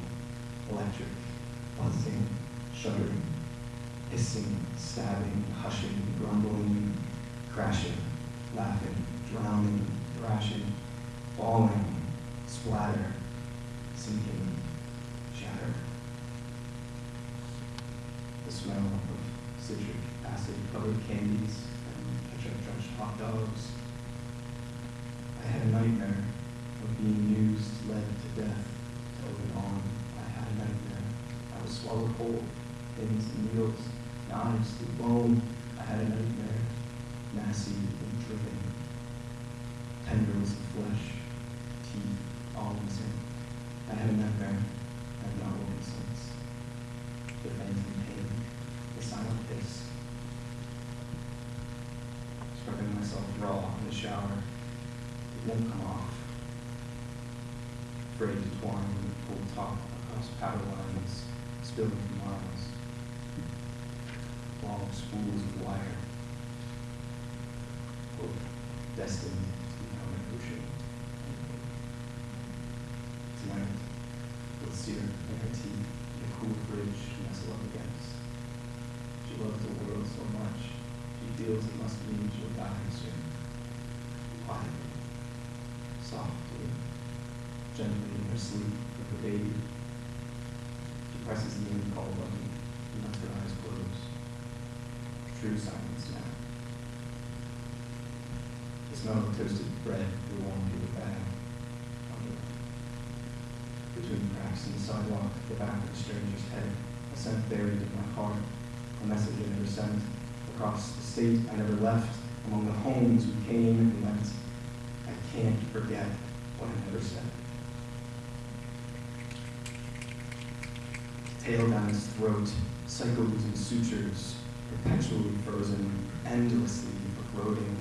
electric, buzzing, shuddering, hissing, stabbing, hushing, grumbling, crashing, laughing, drowning, thrashing, falling, splatter, sinking, shatter. The smell of citric acid-colored candies and ketchup-drenched hot dogs. I had a nightmare of being used, led to death, over and on. I had a nightmare. I was swallowed whole, pins and needles, knives through bone. I had a nightmare, massive and dripping, tendrils of flesh, teeth, all missing. I had a nightmare. I have not woken since. The phantom pain, the silent hiss. Scrubbing myself raw in the shower. It won't come off. Afraid to twine the full top across powder lines, spilling for miles. Long spools of wire. Quote, destined to become an ocean. Tonight, with sear in her teeth, in a cool fridge to nestle up against. She loves the world so much, she feels it must mean she'll die soon. Quietly, softly, gently in her sleep like a baby. She presses the end call button and lets her eyes close. True silence now. The smell of toasted bread will warm through the bag. Between cracks in the sidewalk, the back of a stranger's head, a scent buried in my heart, a message I never sent. Across the state I never left, among the homes we came and went. I can't forget what I never said. Tail down his throat, cycles and sutures, perpetually frozen, endlessly corroding.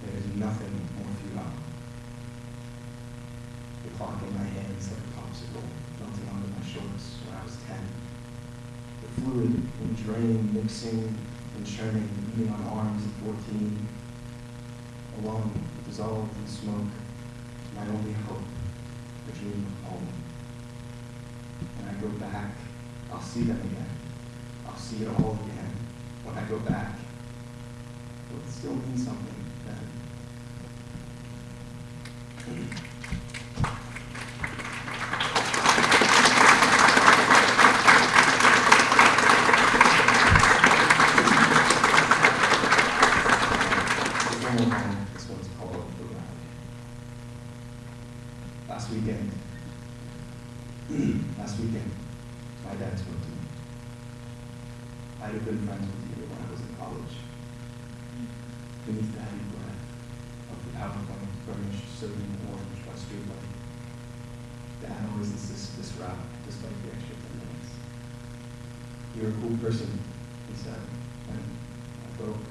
There is nothing more futile. The clock in my hands like a popsicle, melting onto my shorts when I was 10. The fluid and drain mixing and churning, eating on arms at 14. Alone, dissolved in smoke, my only hope, the dream of home. When I go back, I'll see them again. I'll see it all again. When I go back, will it still mean something then? This one's called The Rally. Last weekend, my dad spoke to me. I'd have been friends with you when I was in college. Beneath the heavy breath of the PowerPoint furnished sodium orange by streetlight, Dad always insisted this route despite the extra 10 minutes. You're a cool person, he said, and I broke,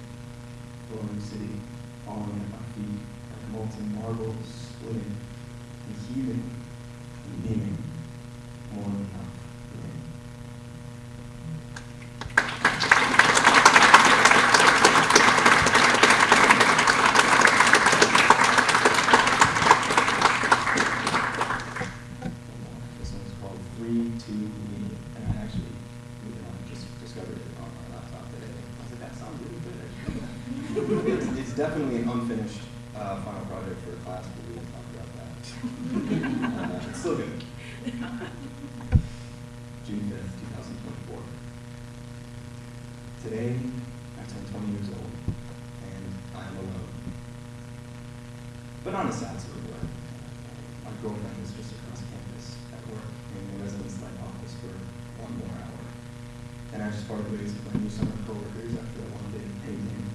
glowing city, falling at my feet like molten marble, splitting and heaving and beaming, more than enough for me. This one's called 3, 2, Me, and I actually just discovered it on my laptop today. I was like, that sounds really good. It's definitely an unfinished final project for a class, but we didn't talk about that. It's still good. June 5th, 2024. Today, I turn 20 years old, and I'm alone. but not in a sad sort of way. My girlfriend is just across campus at work in the residence-like office for 1 more hour. And I just parted ways with my new summer coworkers after a long day of painting.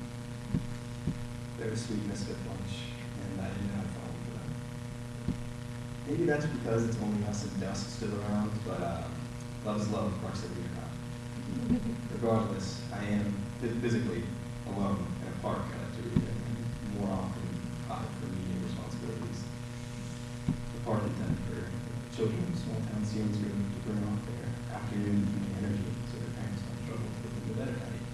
They were sweet misfit bunch, and I didn't have fun with them. Maybe that's because it's only us and dust still around, but love's love, proximity or not. Regardless, I am physically alone in a park I like to read in, and more often for meeting responsibilities. The park intended for children in small town scenes to bring off their afternoon evening energy so their parents don't struggle to put them to bed at night.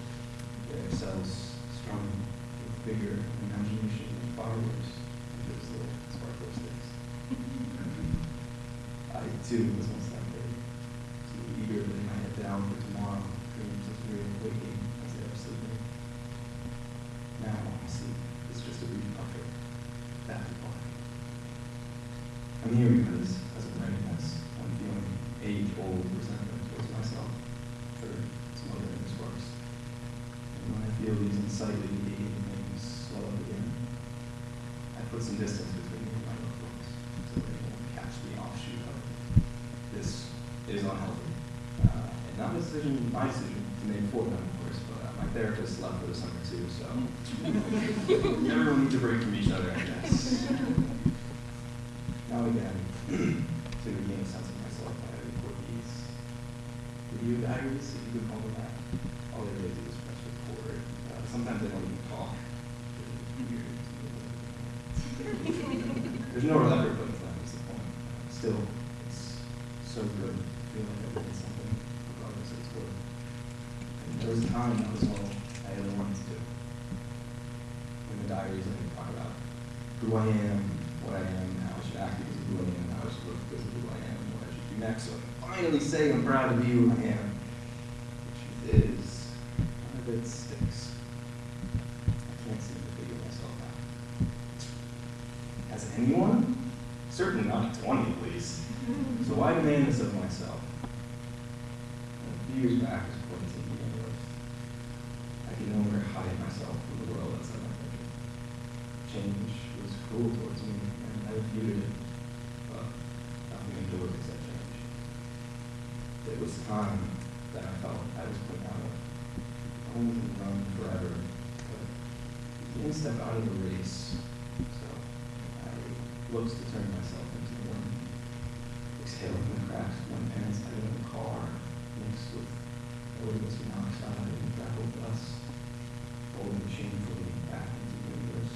Their cells strung with vigor, imagination, and fireworks, and those little sparkler sticks. I too was once that way, too eager to lay my head down for tomorrow, dreams of real waking as they are sleeping. Now sleep is just a brief comfort. That's why. I'm here because, as of writing this, I'm feeling age-old resentment towards myself for smothering the sparks. And when I feel these unsightly negating things swell up again, I put some distance between me and my notebooks so they won't catch the offshoot of it. This is unhealthy. And not my decision to make for them, of course, but my therapist left for the summer too, so everyone needs a break from each other, I guess. Now again, to regain a sense of myself, I record these video diaries, if you could call them that. All they really do is press record. Sometimes they don't even talk. There's no real effort put into them, is the point. Still, it's so good to feel like I did something, regardless of its worth. And there was a time that was all I ever wanted to do. In the diaries, I could talk about who I am, what I am, how I should act because of who I am, how I should look because of who I am, and what I should do next. So I can finally say I'm proud to be who I am. The truth is, none of it sticks. I can't seem to figure myself out. Has anyone? Certainly not 20 at least. So why demand this of myself? A few years back, I was pointing to the worst. I could no longer hide myself from the world outside my thinking. Change was cruel towards me, and I refuted it, but nothing endured except change. It was time that I felt I was put out of. I only can run forever, but you can't step out of the race, so I looked to turn myself into the wind. Exhaling the cracks of my pants out of the car, mixed with odorless monoxide and gravel dust, rolling shamefully back into the universe.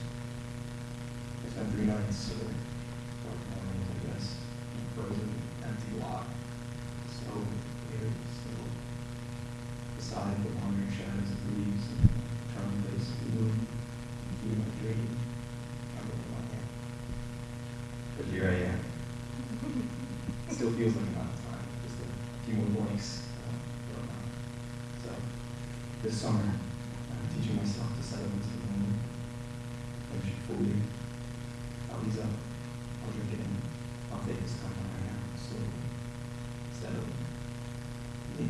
I spent 3 nighs, or 4 mornings, I guess, in a frozen, empty lot, so very still, beside the wandering shadows of leaves and the charming place of the moon, and feeding my dream, trembling in my hand. But here I am. It still feels like a lot of time, just a few more blanks going on. So, this summer, I'm teaching myself to settle into the moment. Finish it fully. I'll ease up. I'll drink it in. I'll take this time right now, slowly. Steadily. Me.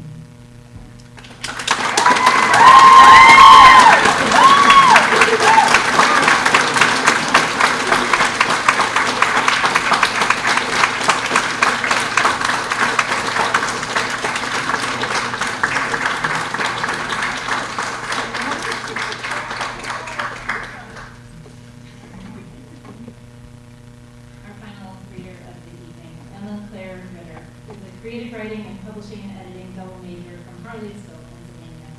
Creative writing and publishing and editing double major from Harleysville, Pennsylvania.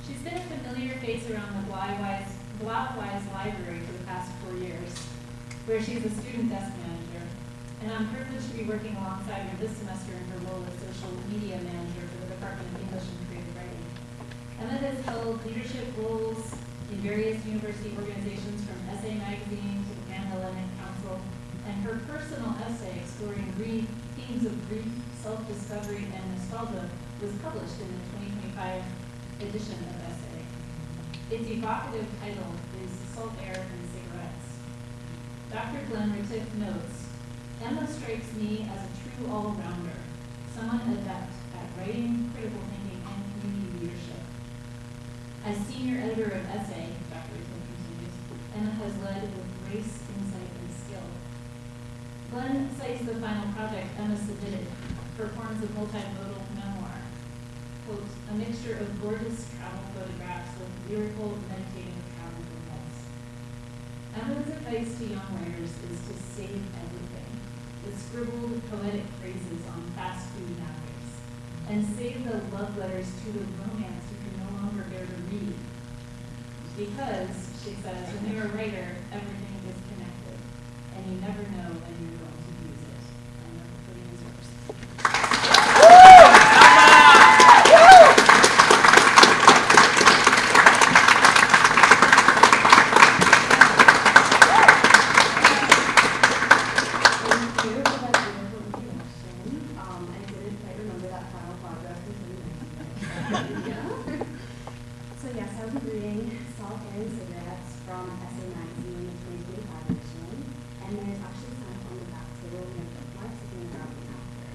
She's been a familiar face around the Blauwise Library for the past 4 years, where she's a student desk manager, and I'm privileged to be working alongside her this semester in her role as social media manager for the Department of English and Creative Writing. Emma has held leadership roles in various university organizations from Essay Magazine to the Pan-Hellenic Council, and her personal essay exploring themes of grief, self-discovery, and nostalgia was published in the 2025 edition of Essay. Its evocative title is Salt Air and Cigarettes. Dr. Glenn Ritter notes, Emma strikes me as a true all-rounder, someone adept at writing, critical thinking, and community leadership. As senior editor of Essay, Dr. Ritter continues, Emma has led with grace, insight, and skill. Glenn cites the final project Emma submitted, performs a multimodal memoir, quote, a mixture of gorgeous travel photographs with lyrical, meditative travel vignettes. Emma's advice to young writers is to save everything, the scribbled poetic phrases on fast food napkins, and save the love letters to the romance you can no longer bear to read. Because, she says, when you're a writer, everything is connected, and you never know when you're going to use it. And the podium is yours. Thank you for that beautiful introduction. I didn't quite remember that final project until you mentioned it. So yes, I will be reading Salt, Air, and Cigarettes from Essay Magazine, the 2025 edition. And there's actually some on the back table in the bookmarks if you want to grab them after.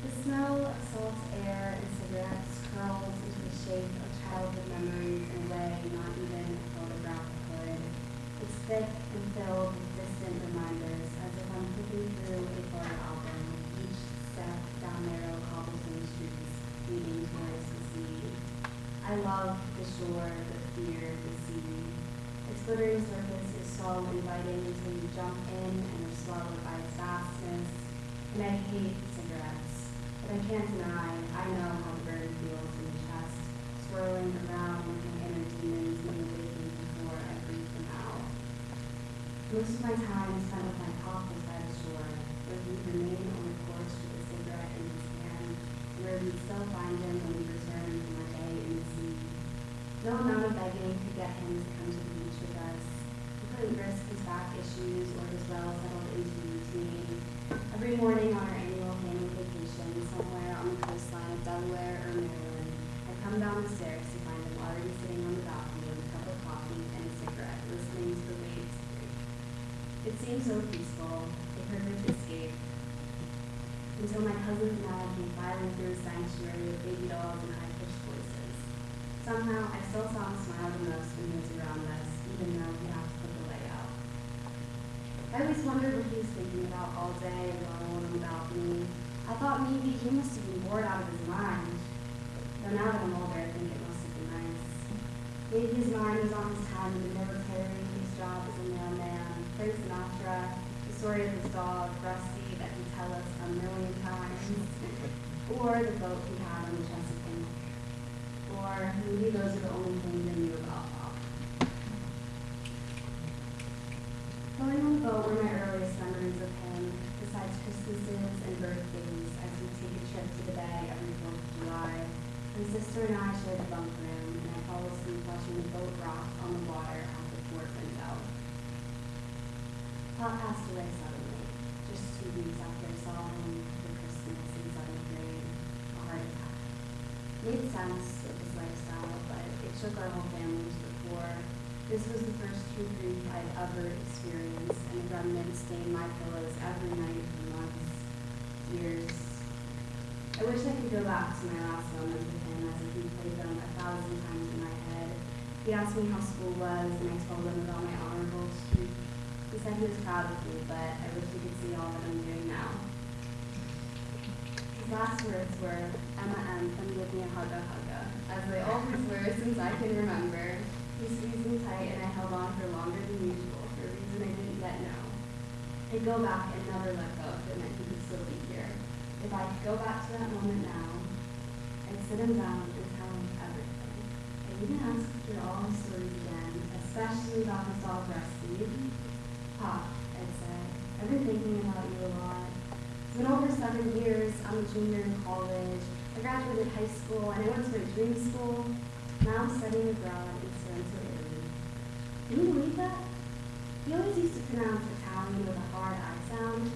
The smell of salt, air, and cigarettes curls into the shape of childhood memories in a way not even a photograph could. It's thick and filled with distant reminders, as if I'm flipping through a photo album, each step down narrow cobblestone streets leading towards the sea. I love the shore, the fear, the sea. Its glittering surface is so inviting until you jump in and are swallowed by its vastness. And I hate cigarettes, but I can't deny I know how the burn feels in the chest, swirling around like my inner demons moving with me before I breathe them out. Most of my time spent with my pop was by the shore, where he'd remain on the porch with a cigarette in his hand, where we'd still find him when we returned from our day in the sea. No amount of begging could get him to come to the beach with us. He couldn't risk his back issues or his well-settled into routine. Every morning on our annual family vacation, somewhere on the coastline of Delaware or Maryland, I'd come down the stairs to find him already sitting on the balcony with a cup of coffee and a cigarette, listening to the waves break. It seemed so peaceful, a perfect escape, until my cousins and I came filing through a sanctuary of baby dolls and high-pitched voices. Somehow, I still saw him smile the most when he was around us, even though he had to put the leg out. I always wondered what he was thinking about all day alone on the balcony. I thought maybe he must have been bored out of his mind. Though now that I'm older, I think it must have been nice. Maybe his mind was on his time in the military, his job as a mailman, Frank Sinatra, the story of his dog, Rusty, that he'd tell us 1,000,000 times, or the boat he had on the Chesapeake. Or maybe those are the only things I knew about Bob. Going on the boat were my earliest memories of him, besides Christmases and birthdays, as we'd take a trip to the bay every 4th of July. My sister and I shared a bunk room, and I fell asleep watching the boat rock on the water after Fort Window. Pop passed away suddenly, just 2 weeks after I saw him for Christmas in 7th grade, a heart attack. Made sense with his lifestyle, but it shook our whole family to the core. This was the first true grief I'd ever experienced, and the remnants stained my pillows every night for months, years. I wish I could go back to my last moments with him, as if he played them 1,000 times in my head. He asked me how school was, and I told him about my honorable streak. He said he was proud of me, but I wish he could see all that I'm doing now. His last words were, "Emma M, come give me a hugga hugga," as they always were since I can remember. He squeezed me tight, and I held on for longer than usual, for a reason I didn't yet know. I'd go back and never let go if it meant he could still be here. If I could go back to that moment now, I'd sit him down and tell him everything. I'd even ask to hear all his stories again, especially about his dog Rusty. Pop, I'd say, I've been thinking about you a lot. It's been over 7 years. I'm a junior in college. I graduated high school, and I went to my dream school. Now I'm studying abroad in Sorrento, Italy. Can you believe that? He always used to pronounce Italian with a hard I sound,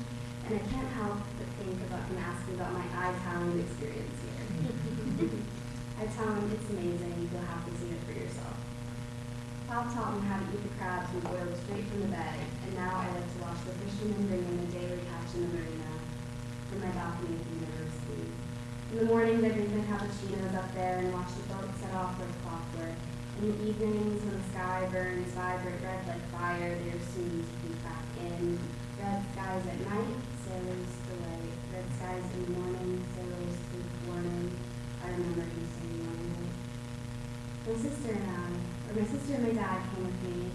and I can't help but think about him asking about my Italian experience here. I tell him it's amazing. You'll have to see it for yourself. Pop taught me how to eat the crabs we boiled straight from the bay, and now I like to watch the fishermen bring in the daily catch in the marina from my balcony at the university. In the mornings, I drink my cappuccinos up there and watch the boat set off like clockwork. In the evenings, when the sky burns vibrant red like fire, they are soon to be back in. Red skies at night, sailors delight. Red skies in the morning, sailors sleep warning. I remember him saying one night. My sister and my dad came with me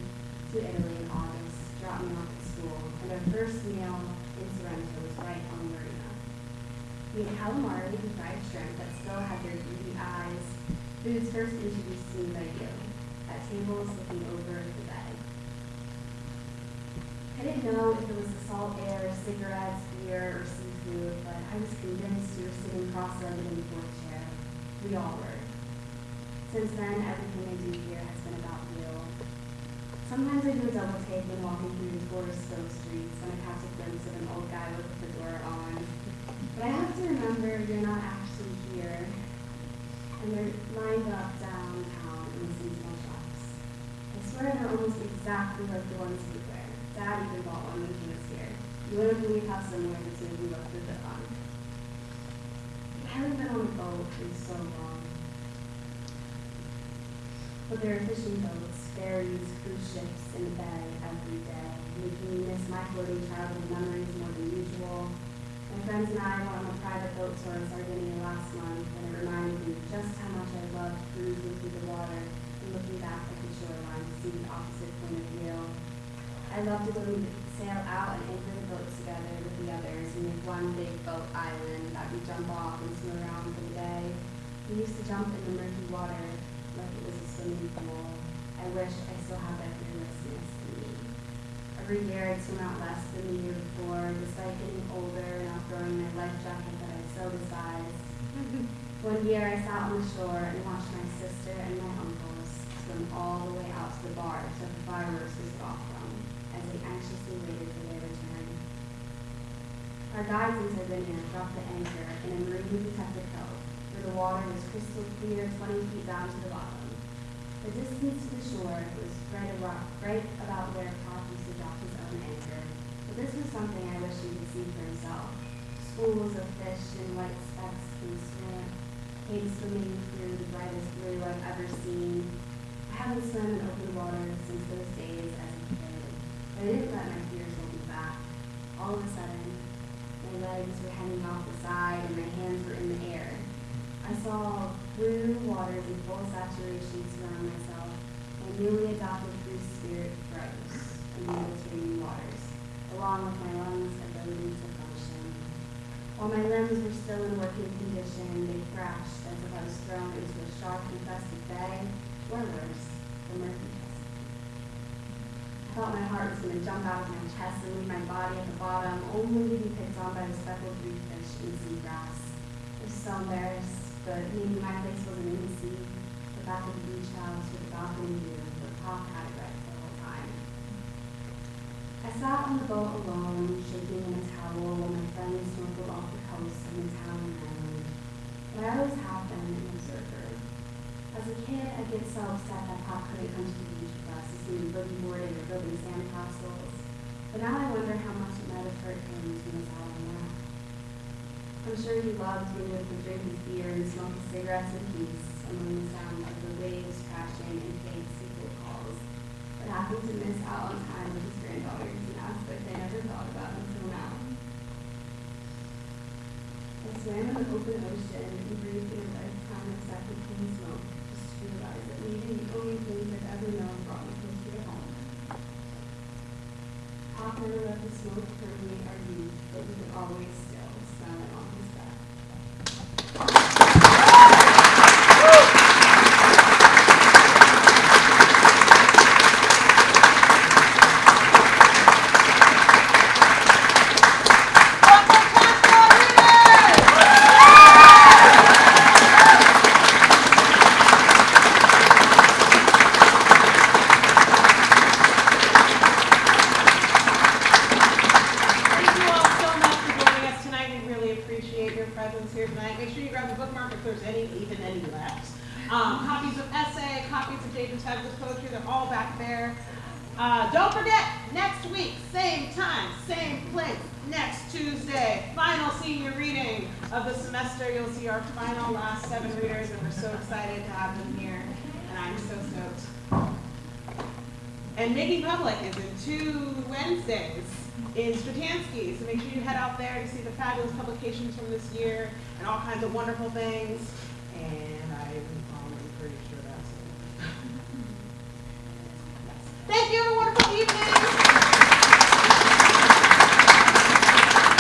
to Italy in August, dropped me off at school, and our first meal in Sorrento was right on the marina. We ate calamari and fried shrimp that still had their greedy eyes. Foods first introduced to me by you, at tables looking over the bed. I didn't know if it was the salt air, cigarettes, beer, or seafood, but I was convinced you were sitting cross-legged in the fourth chair. We all were. Since then, everything I do here has been about you. Sometimes I do a double take when walking through tourist-filled streets and I catch a glimpse of an old guy with a fedora on. But I have to remember you're not actually here. And they're lined up downtown in the seasonal shops. I swear they're almost exactly like the ones we wear. Dad even bought one when he was here. You wouldn't believe how similar the two of you look with it on. I haven't been on a boat in so long. But there are fishing boats, ferries, cruise ships in the bay every day, making me miss my floating childhood memories more than usual. My friends and I went on a private boat tour in Sardinia last month, and it reminded me just how much I loved cruising through the water and looking back at the shoreline to see the opposite point of view. I loved it when we would sail out and anchor the boats together with the others and make one big boat island that we jump off and swim around for the day. We used to jump in the murky water like it was a swimming pool. I wish I still had that fearlessness in me. Every year I'd swim out less than the year before, despite getting older and outgrowing my life jacket that I so despised. One year I sat on the shore and watched my sister and my uncles swim all the way out to the bar so the fireworks was off from, as they anxiously waited for their return. Our guides in Sardinia dropped the anchor in a marine protected cove, where the water was crystal clear 20 feet down to the bottom. The distance to the shore was right about where Pop used to drop his own anchor, but this was something I wish he could see for himself. Schools of fish in white specks in swim, came swimming through the brightest blue I've ever seen. I haven't swum in open water since those days as a kid, but I didn't let my fears hold me back. All of a sudden, my legs were hanging off the side and my hands were in the air. I saw blue waters in full saturation surround myself. My newly adopted free spirit froze in the Mediterranean waters, along with my lungs' ability to function. While my limbs were still in working condition, they crashed as if I was thrown into a shark-infested bay, or worse, the murky Chesapeake. I thought my heart was going to jump out of my chest and leave my body at the bottom, only to be picked on by the speckled reef fish in seagrass. I was so embarrassed. But maybe my place wasn't in the sea, but back at the beach house with the balcony view, where Pop had it right the whole time. I sat on the boat alone, shaking in a towel while my friends snorkeled off the coast of the town and island. But I always have been an observer. As a kid, I'd get so upset that Pop couldn't come to the beach with us to see me boogie boarding or building sandcastles. But now I wonder how much it might have hurt him to miss out on that. I'm sure he loved being able to drink his beer and smoke his cigarettes in peace among the sound of the waves crashing and faint seagull calls, but happened to miss out on time with his granddaughters an aspect I never thought about until now. I swam in the open ocean and breathed in a lifetime of second clean smoke just to realize that maybe the only things I've ever known brought me closer to home. Pop never let the smoke permeate our youth, but we could always still smell it on his breath. Don't forget, next week, same time, same place, next Tuesday, final senior reading of the semester. You'll see our final last 7 readers, and we're so excited to have them here, and I'm so stoked. And Making Public is in 2 Wednesdays in Stratansky, so make sure you head out there to see the fabulous publications from this year and all kinds of wonderful things. And I'm